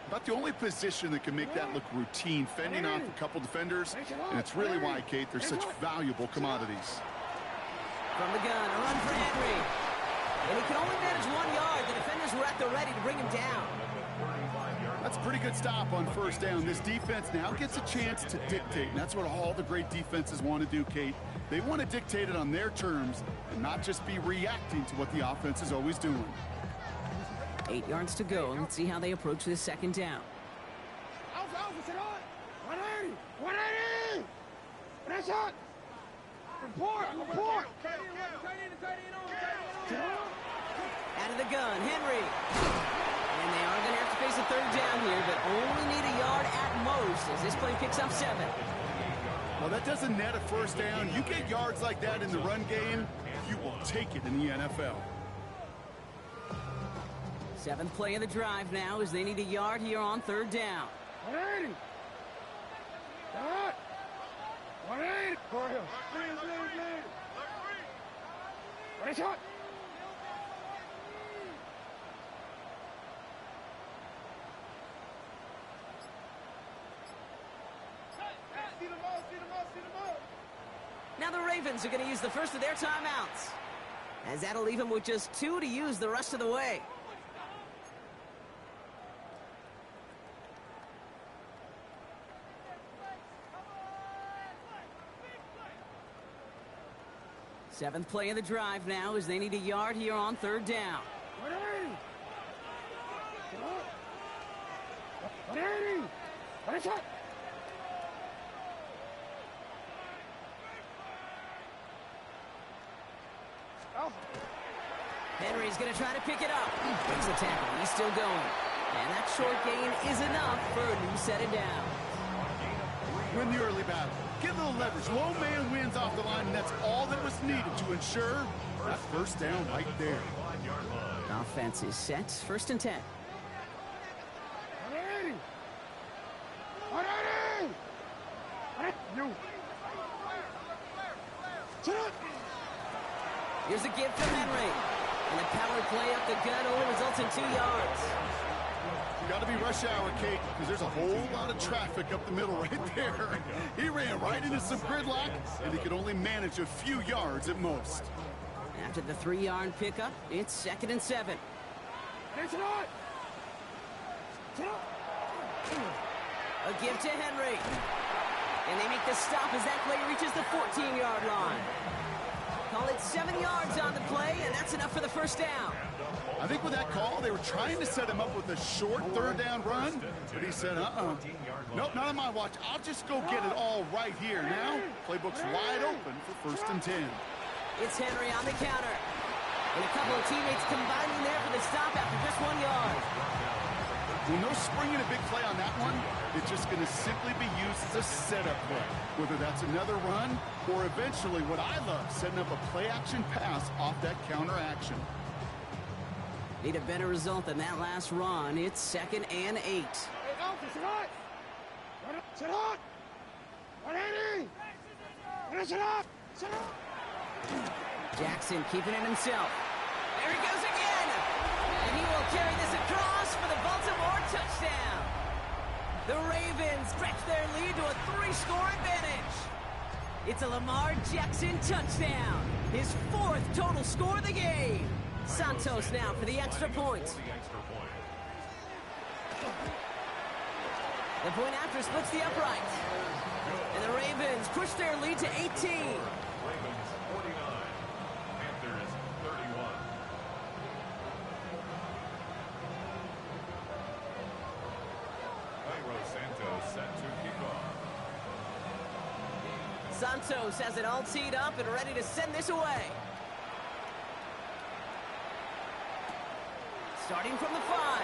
about the only position that can make that look routine, fending off a couple defenders, and it's really why, Kate, they're such valuable commodities. From the gun, a run for Henry. And he can only manage 1 yard. The defenders were at the ready to bring him down. That's a pretty good stop on 1st down. This defense now gets a chance to dictate, and that's what all the great defenses want to do, Kate. They want to dictate it on their terms and not just be reacting to what the offense is always doing. 8 yards to go. Let's see how they approach this 2nd down. 180! That's it! Report! Out of the gun, Henry. And they are going to have to face a 3rd down here, but only need a yard at most as this play picks up 7. Well, that doesn't net a 1st down. You get yards like that in the run game, you will take it in the NFL. 7th play of the drive now as they need a yard here on 3rd down. 180! 180! Ready, shot! Now the Ravens are going to use the first of their timeouts, as that'll leave them with just 2 to use the rest of the way. Seventh play of the drive now as they need a yard here on 3rd down. 180! Ready, shot! Henry's going to try to pick it up. Brings the tackle. He's still going. And that short gain is enough for a new set of downs. Win the early battle. Get a little leverage. Low man wins off the line, and that's all that was needed to ensure that 1st down right there. Offense is set. 1st and 10. 180! 180! You! Here's a give from Henry. And the power play up the gut only results in 2 yards. You got to be rush hour, Kate, because there's a whole lot of traffic up the middle right there. He ran right into some gridlock, and he could only manage a few yards at most. After the 3-yard pickup, it's 2nd and 7. A give to Henry. And they make the stop as that play reaches the 14-yard line. Call it 7 yards on the play, and that's enough for the 1st down. I think with that call, they were trying to set him up with a short 3rd down run, but he said, nope, not on my watch. I'll just go get it all right here. Now, playbook's wide open for 1st and 10. It's Henry on the counter. And a couple of teammates combining there for the stop after just 1 yard. Well, no springing a big play on that one. It's just going to simply be used as a setup play, whether that's another run or eventually what I love, setting up a play-action pass off that counter action. Need a better result than that last run. It's 2nd and 8. Hey, Alpha, sit hot! Sit hot! 180! Sit hot! Sit hot! Jackson keeping it himself. There he goes again! And he will carry this across for the Baltimore touchdown. The Ravens stretch their lead to a 3-score advantage. It's a Lamar Jackson touchdown. His 4th total score of the game. Santos now for the extra point. The point after splits the upright. And the Ravens push their lead to 18. Ravens 49, Panthers 31. Cairo Santos set to kick off. Santos has it all teed up and ready to send this away. Starting from the 5.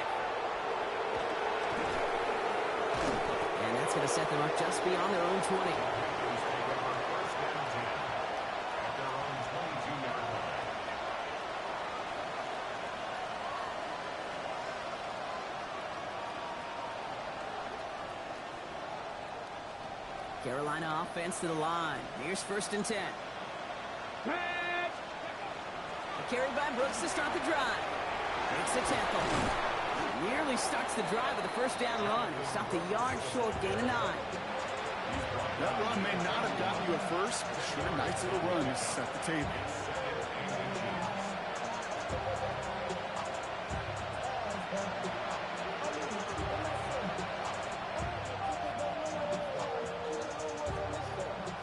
And that's going to set them up just beyond their own 20. First and 10 at their own 22-yard line. Carolina offense to the line. Here's 1st and 10. A carry by Brooks to start the drive. Makes the tackle. Nearly starts the drive with a 1st down run. Stopped a yard short, gain of 9. That run may not have gotten you a first, but sure, a nice little run has set the table.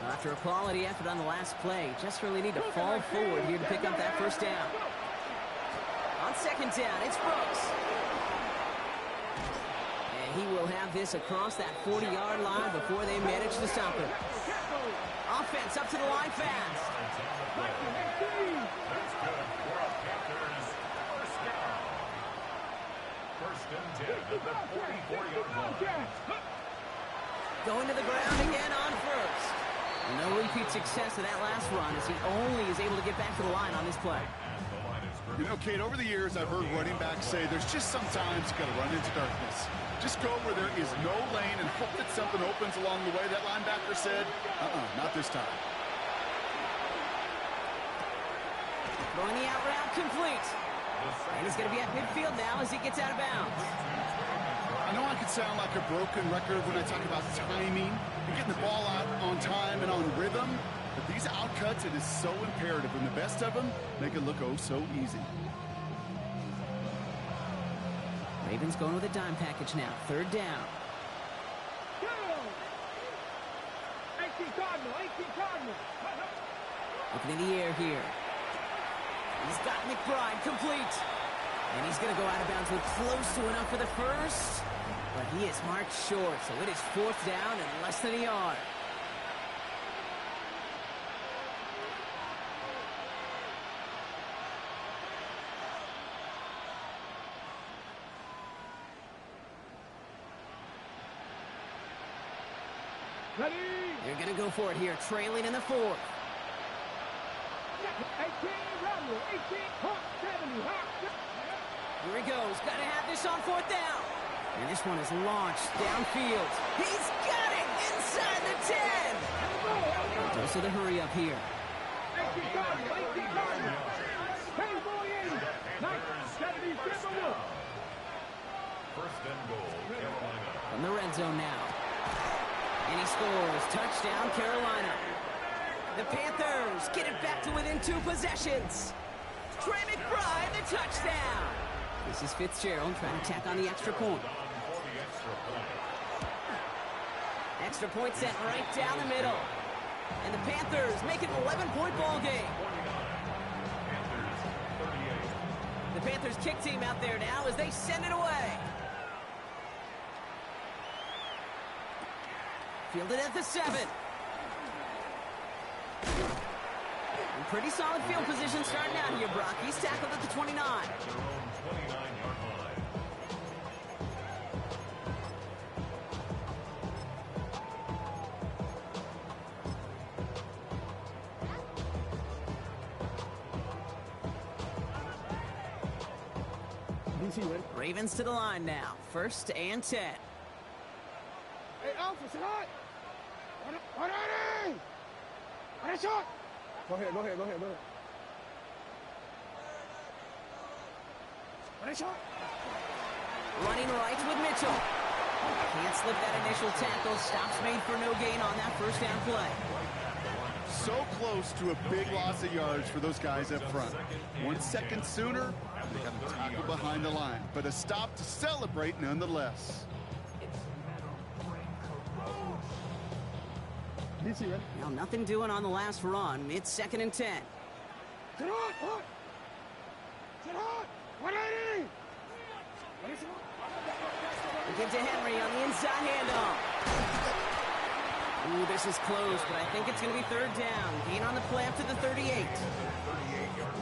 After a quality effort on the last play, just really need to fall forward here to pick up that 1st down. On 2nd down, it's Brooks. And he will have this across that 40-yard line before they manage to stop him. Offense up to the line fast. That's good for a Panthers 1st down. 1st and 10 at the 44-yard line. Going to the ground again on 1st. No repeat success of that last run as he only is able to get back to the line on this play. You know, Kate, over the years, I've heard running backs say there's just sometimes you got to run into darkness. Just go where there is no lane and hope that something opens along the way. That linebacker said, not this time. Throwing the out route complete. And he's going to be at midfield now as he gets out of bounds. I know I could sound like a broken record when I talk about timing and getting the ball out on time and on rhythm, but these outcuts, it is so imperative, and the best of them make it look oh so easy. Ravens going with a dime package now. 3rd down. 18 Cardinal. Looking in the air here. He's got McBride complete. And he's going to go out of bounds with close to enough for the 1st. But he is marked short, so it is 4th down and less than a yard. Ready? They're going to go for it here, trailing in the 4th. 18 Romney. 18 Hawk 70. Here he goes. Got to have this on 4th down. And this one is launched downfield. He's got it inside the 10. Dose of the hurry up here. 18 Cardinal. Hey, boy, 80. Nice. 77. 1st and goal, Carolina. From the red zone now. And he scores. Touchdown, Carolina. The Panthers get it back to within 2 possessions. Trey McBride, the touchdown. This is Fitzgerald trying to tack on the extra point. Extra point set right down the middle. And the Panthers make it an 11-point ball game. The Panthers kick team out there now as they send it away. Fielded at the 7. And pretty solid field position starting out here, Brock. He's tackled at the 29. Their own 29-yard line. Ravens to the line now. 1st and 10. Hey, Alpha, sit hot. 180. What a shot. Go ahead. What a shot. Running right with Mitchell. Can't slip that initial tackle. Stops made for no gain on that 1st down play. So close to a big loss of yards for those guys up front. 1 second sooner, they got a tackle behind the line, but a stop to celebrate nonetheless. Now nothing doing on the last run. It's 2nd and 10. Sit hot. 180. We give to Henry on the inside handoff. Ooh, this is close, but I think it's going to be 3rd down. Gain on the play up to the 38.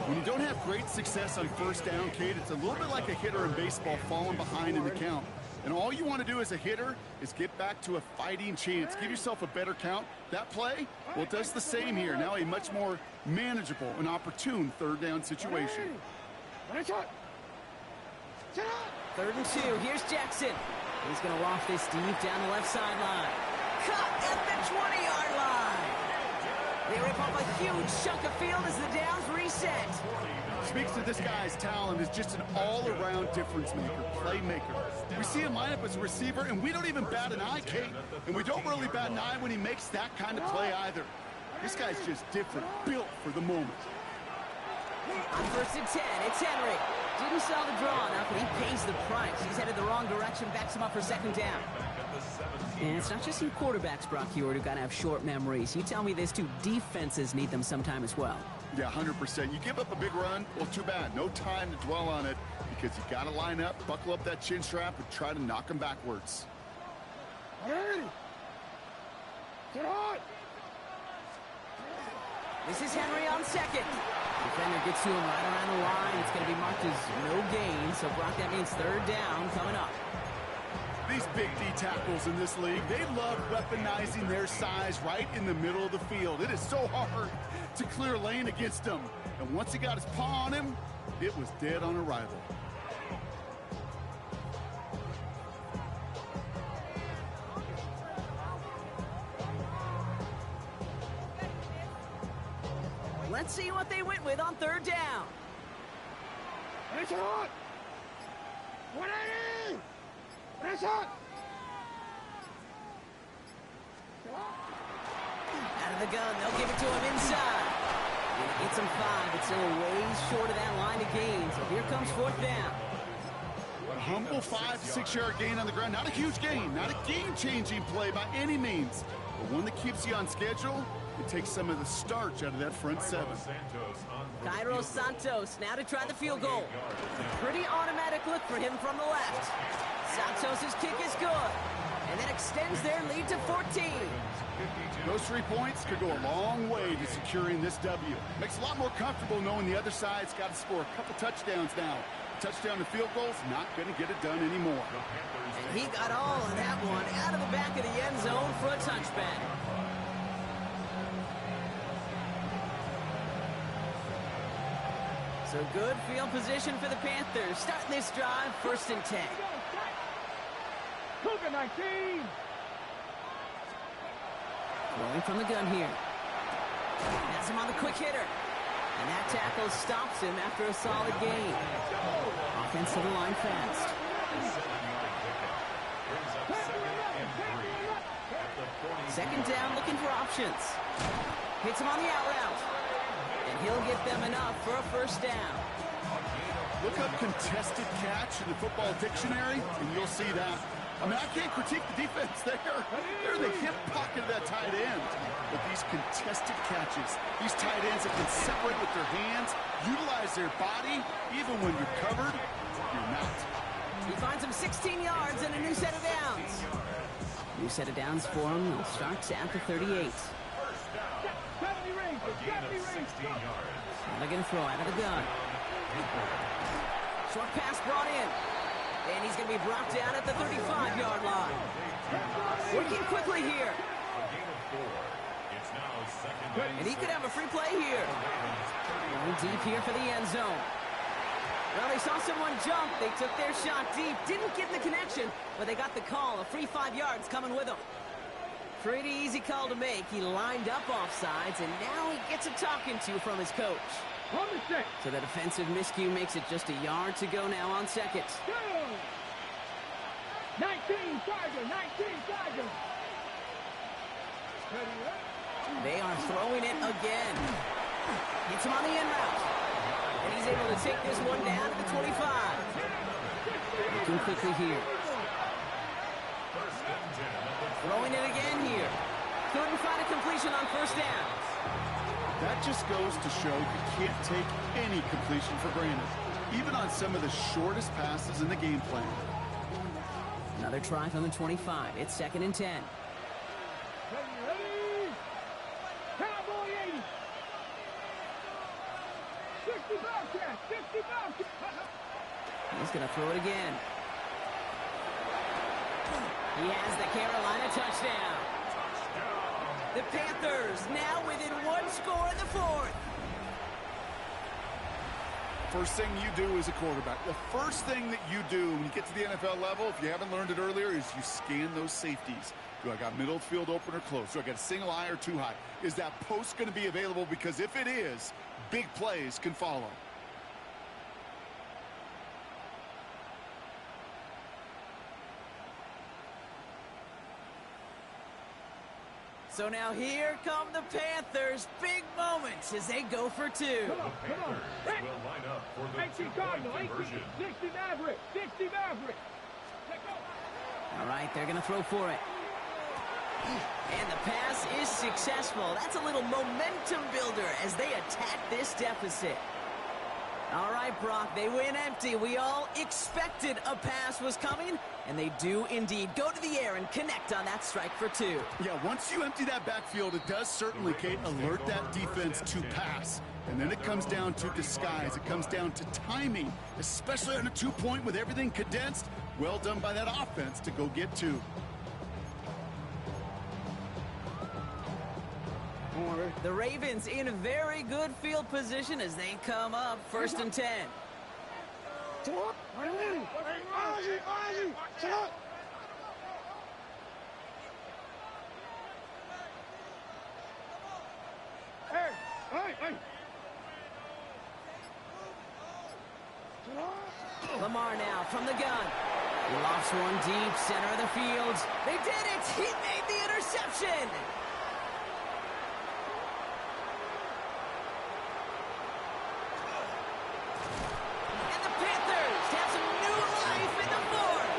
When you don't have great success on 1st down, Kate, it's a little bit like a hitter in baseball falling behind in the count. And all you want to do as a hitter is get back to a fighting chance. Give yourself a better count. That play, well, it does the same here. Now a much more manageable and opportune 3rd down situation. 3rd and 2. Here's Jackson. He's going to loft this deep down the left sideline. Cut at the 20-yard line. They rip off a huge chunk of field as the downs reset. Speaks to this guy's talent as just an all-around difference maker, playmaker. We see him line up as a receiver, and we don't even bat an eye, Kate. And we don't really bat an eye when he makes that kind of play either. This guy's just different, built for the moment. On 1st and 10, it's Henry. Didn't sell the draw enough, and he pays the price. He's headed the wrong direction, backs him up for 2nd down. And it's not just you quarterbacks, Brock Heward, who got to have short memories. You tell me this too, defenses need them sometime as well. Yeah, 100%. You give up a big run, well, too bad. No time to dwell on it because you got to line up, buckle up that chin strap, and try to knock them backwards. This is Henry on 2nd. Defender gets to him right around the line. It's going to be marked as no gain, so Brock, that means 3rd down coming up. These big D tackles in this league, they love weaponizing their size right in the middle of the field. It is so hard to clear lane against them. And once he got his paw on him, it was dead on arrival. Let's see what they went with on 3rd down. 180. Out of the gun, they'll give it to him inside. And it gets him 5. It's still a ways short of that line of gain. So here comes 4th down. A humble 5 to 6 yard gain on the ground. Not a huge gain, not a game-changing play by any means, but one that keeps you on schedule. It takes some of the starch out of that front 7. Cairo Santos now to try the field goal. Pretty automatic look for him from the left. Santos' kick is good, and that extends their lead to 14. Those 3 points could go a long way to securing this W. Makes it a lot more comfortable knowing the other side's got to score a couple touchdowns now. A touchdown and field goal's not going to get it done anymore. And he got all of that one out of the back of the end zone for a touchback. So good field position for the Panthers. Starting this drive, 1st and 10. Cougar 19. Rolling from the gun here. Has him on the quick hitter. And that tackle stops him after a solid gain. Offense to the line fast. 2nd down, looking for options. Hits him on the out route. And he'll get them enough for a 1st down. Look up contested catch in the football dictionary, and you'll see that. I mean, I can't critique the defense there. They're in the hip pocket of that tight end. But these contested catches, these tight ends that can separate with their hands, utilize their body, even when you're covered, you're not. He finds him 16 yards and a new set of downs. New set of downs for him. He starts at the 38. Now they're going to throw out of the gun. Short pass brought in. And he's going to be brought down at the 35-yard line. Working quickly here. And he could have a free play here. Going deep here for the end zone. Well, they saw someone jump. They took their shot deep. Didn't get the connection, but they got the call. A free 5 yards coming with them. Pretty easy call to make. He lined up offsides, and now he gets a talking to from his coach. So the defensive miscue makes it just a yard to go now on second. 19 Tiger, 19 Tiger. They are throwing it again. Gets him on the in route. And he's able to take this one down to the 25. Looking quickly here. Throwing it again here. Couldn't find a completion on first down. That just goes to show you can't take any completion for granted, even on some of the shortest passes in the game plan. Another try from the 25. It's 2nd and 10. Cowboy 80. 65 catch, 65. He's going to throw it again. He has the Carolina touchdown. The Panthers now within 1 score in the 4th. First thing you do as a quarterback, the first thing that you do when you get to the NFL level, if you haven't learned it earlier, is you scan those safeties. Do I got middle field open or close? Do I got a single high or too high? Is that post going to be available? Because if it is, big plays can follow. So now here come the Panthers. Big moments as they go for 2. The Panthers will line up for the 2-point conversion. 60 Maverick, 60 Maverick. All right, they're going to throw for it. And the pass is successful. That's a little momentum builder as they attack this deficit. All right, Brock, they win empty. We all expected a pass was coming, and they do indeed go to the air and connect on that strike for 2. Yeah, once you empty that backfield, it does certainly, Kate, alert that defense to pass. And then it comes down to disguise. It comes down to timing, especially on a 2-point with everything condensed. Well done by that offense to go get 2. The Ravens in a very good field position as they come up 1st and 10. Lamar now from the gun. Lofts one deep, center of the field. They did it! He made the interception! And the Panthers have some new life in the 4th.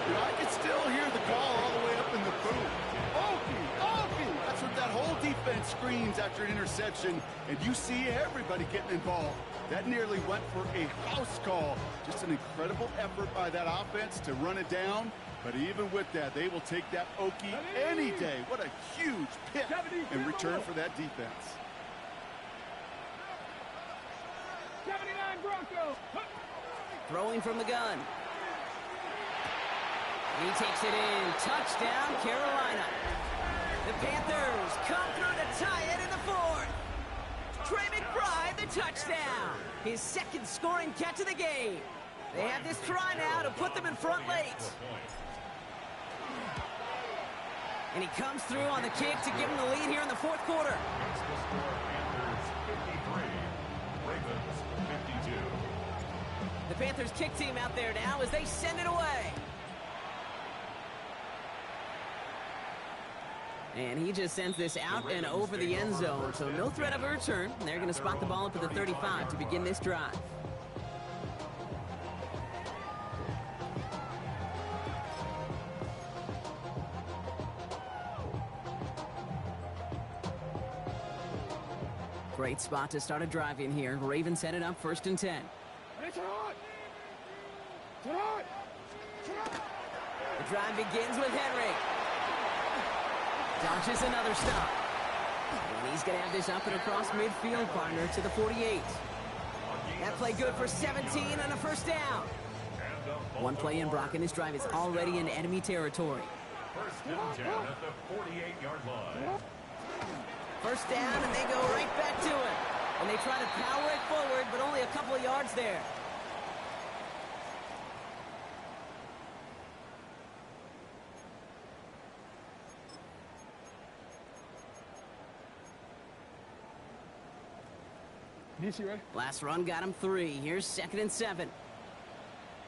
You know, I can still hear the call all the way up in the booth. Okie, Okie! That's what that whole defense screams after an interception, and you see everybody getting involved. That nearly went for a house call. Just an incredible effort by that offense to run it down. But even with that, they will take that Okie any day. What a huge pick in return for that defense. 79 Bronco. Throwing from the gun. He takes it in. Touchdown, Carolina. The Panthers come through to tie it in the 4th. Trey McBride, the touchdown. His 2nd scoring catch of the game. They have this try now to put them in front late. And he comes through on the kick to give them the lead here in the 4th quarter. It's the score, Panthers 53, Ravens 52. The Panthers kick team out there now as they send it away. And he just sends this out and over the end zone, so no threat of a return. They're going to spot the ball up at the 35 to begin this drive. Great spot to start a drive in here. Ravens set it up 1st and 10. The drive begins with Henry. Dodges another stop. And he's going to have this up and across midfield, partner, to the 48. That play good for 17 and a 1st down. One play in, Brock, and this drive is already in enemy territory. 1st and 10 at the 48-yard line. 1st down, and they go right back to it. And they try to power it forward, but only a couple of yards there. DC, ready? Last run got him 3. Here's 2nd and 7.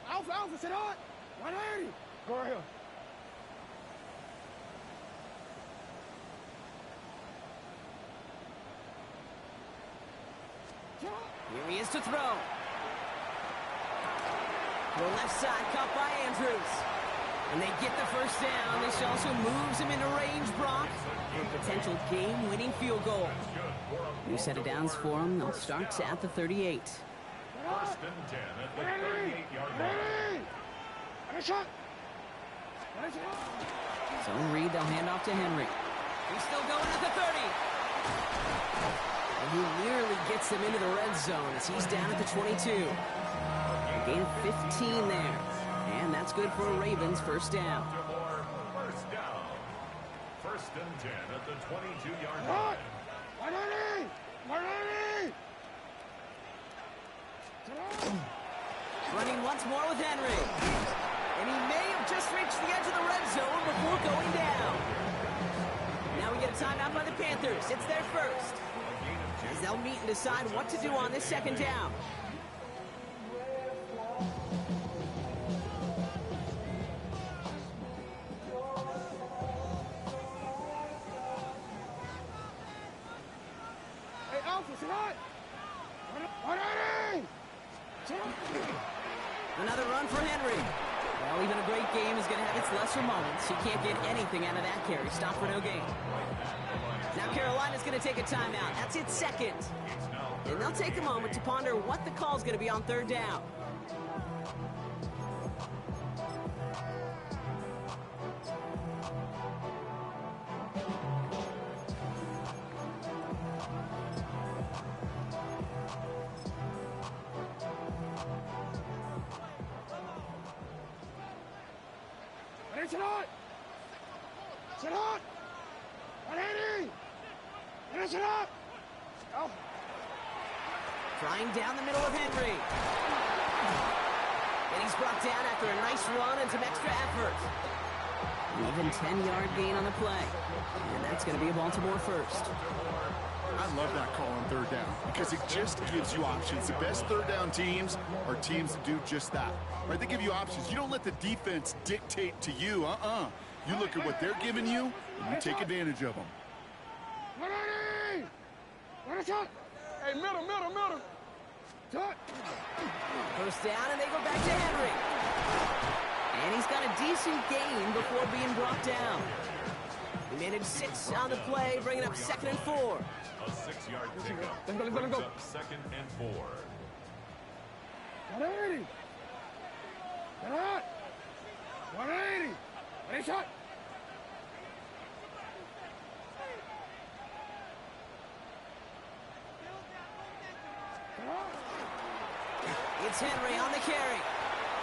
Alpha, sit hot. 180. Go right here. Here he is to throw. To the left side, caught by Andrews. And they get the first down. This also moves him into range, Brock, for a potential game-winning field goal. New set of downs for him. They'll start at the 38. 1st and 10 at the 38-yard line. So Reed, they'll hand off to Henry. He's still going at the 30. And he nearly gets them into the red zone as he's down at the 22. A gain of 15 there. And that's good for a Ravens first down. First down. 1st and 10 at the 22-yard line. 180. 180. Running once more with Henry. And he may have just reached the edge of the red zone before going down. Now we get a timeout by the Panthers. It's their first. As they'll meet and decide what to do on this 2nd down. Hey, Alpha, sit hot. 180. Another run for Henry. Well, even a great game is going to have its lesser moments. He can't get anything out of that carry. Stop for no gain. Now Carolina's going to take a timeout. That's its 2nd. And they'll take a moment to ponder what the call is going to be on 3rd down. Sit hot. Sit hot. 180. Sit hot. Oh. Flying down the middle of Henry. And he's brought down after a nice run and some extra effort. An even 10-yard gain on the play. And that's going to be a Baltimore first. I love that call on 3rd down because it just gives you options. The best 3rd down teams are teams that do just that. Right? They give you options. You don't let the defense dictate to you. You look at what they're giving you, and you take advantage of them. 180. What is it? Hey, middle. Shot. First down, and they go back to Henry. And he's got a decent gain before being brought down. He managed 6 on the play, bringing up 2nd and 4. A 6-yard pickup. Let's go. 2nd and 4. 180. Sit hot. 180. Ready, shot. It's Henry on the carry.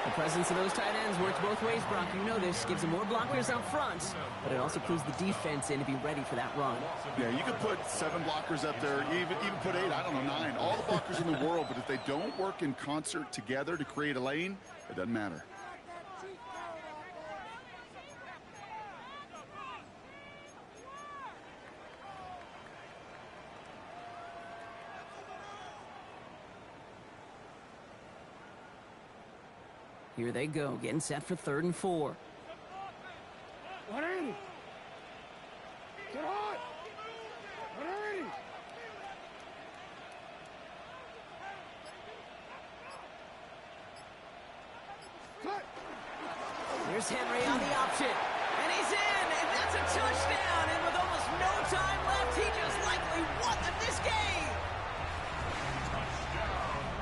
The presence of those tight ends works both ways, Brock. You know this. Gives them more blockers up front, but it also clues the defense in to be ready for that run. Yeah, you could put 7 blockers up there, even put 8, I don't know, 9. All the blockers in the world, but if they don't work in concert together to create a lane, it doesn't matter. Here they go, getting set for 3rd and 4. 180. Get hot. 180. Cut. Here's Henry on the option. And he's in, and that's a touchdown. And with almost no time left, he just likely won them this game.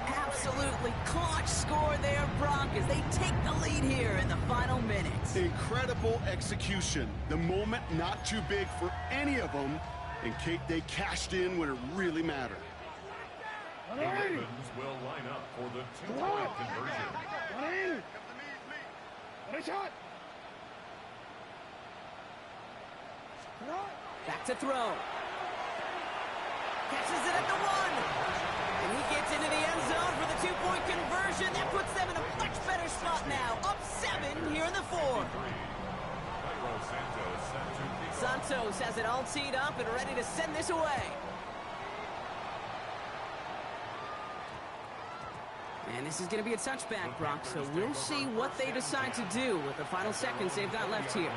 Absolutely clutch score there, Brock, as they take the lead here in the final minutes. Incredible execution. The moment not too big for any of them, and Kate, they cashed in when it really mattered. The Ravens will line up for the 2-point conversion. 180. Ready, shot. Back to throw. Catches it at the 1. And he gets into the end zone for the 2-point shot now. Up 7 here in the fourth. Santos has it all teed up and ready to send this away. And this is going to be a touchback, Brock, so we'll see what they decide to do with the final seconds they've got left here.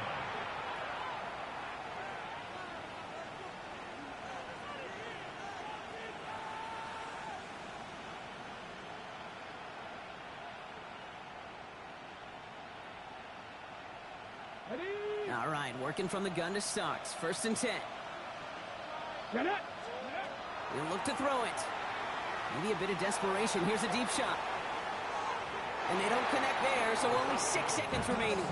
All right, working from the gun to start. 1st and 10. Get it. He'll look to throw it. Maybe a bit of desperation. Here's a deep shot. And they don't connect there, so only 6 seconds remaining.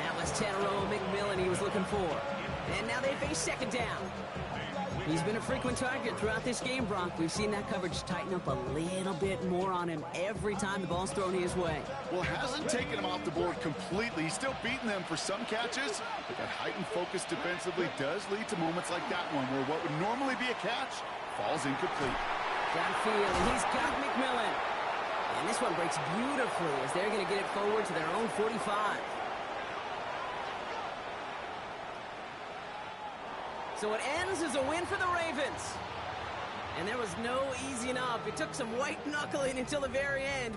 That was Tanneroa McMillan he was looking for. And now they face 2nd down. He's been a frequent target throughout this game, Brock. We've seen that coverage tighten up a little bit more on him every time the ball's thrown his way. Well, hasn't taken him off the board completely. He's still beating them for some catches, but that heightened focus defensively does lead to moments like that one where what would normally be a catch falls incomplete. Downfield, and he's got McMillan. And this one breaks beautifully as they're going to get it forward to their own 45. So it ends as a win for the Ravens. And there was no easing up. It took some white knuckling until the very end, but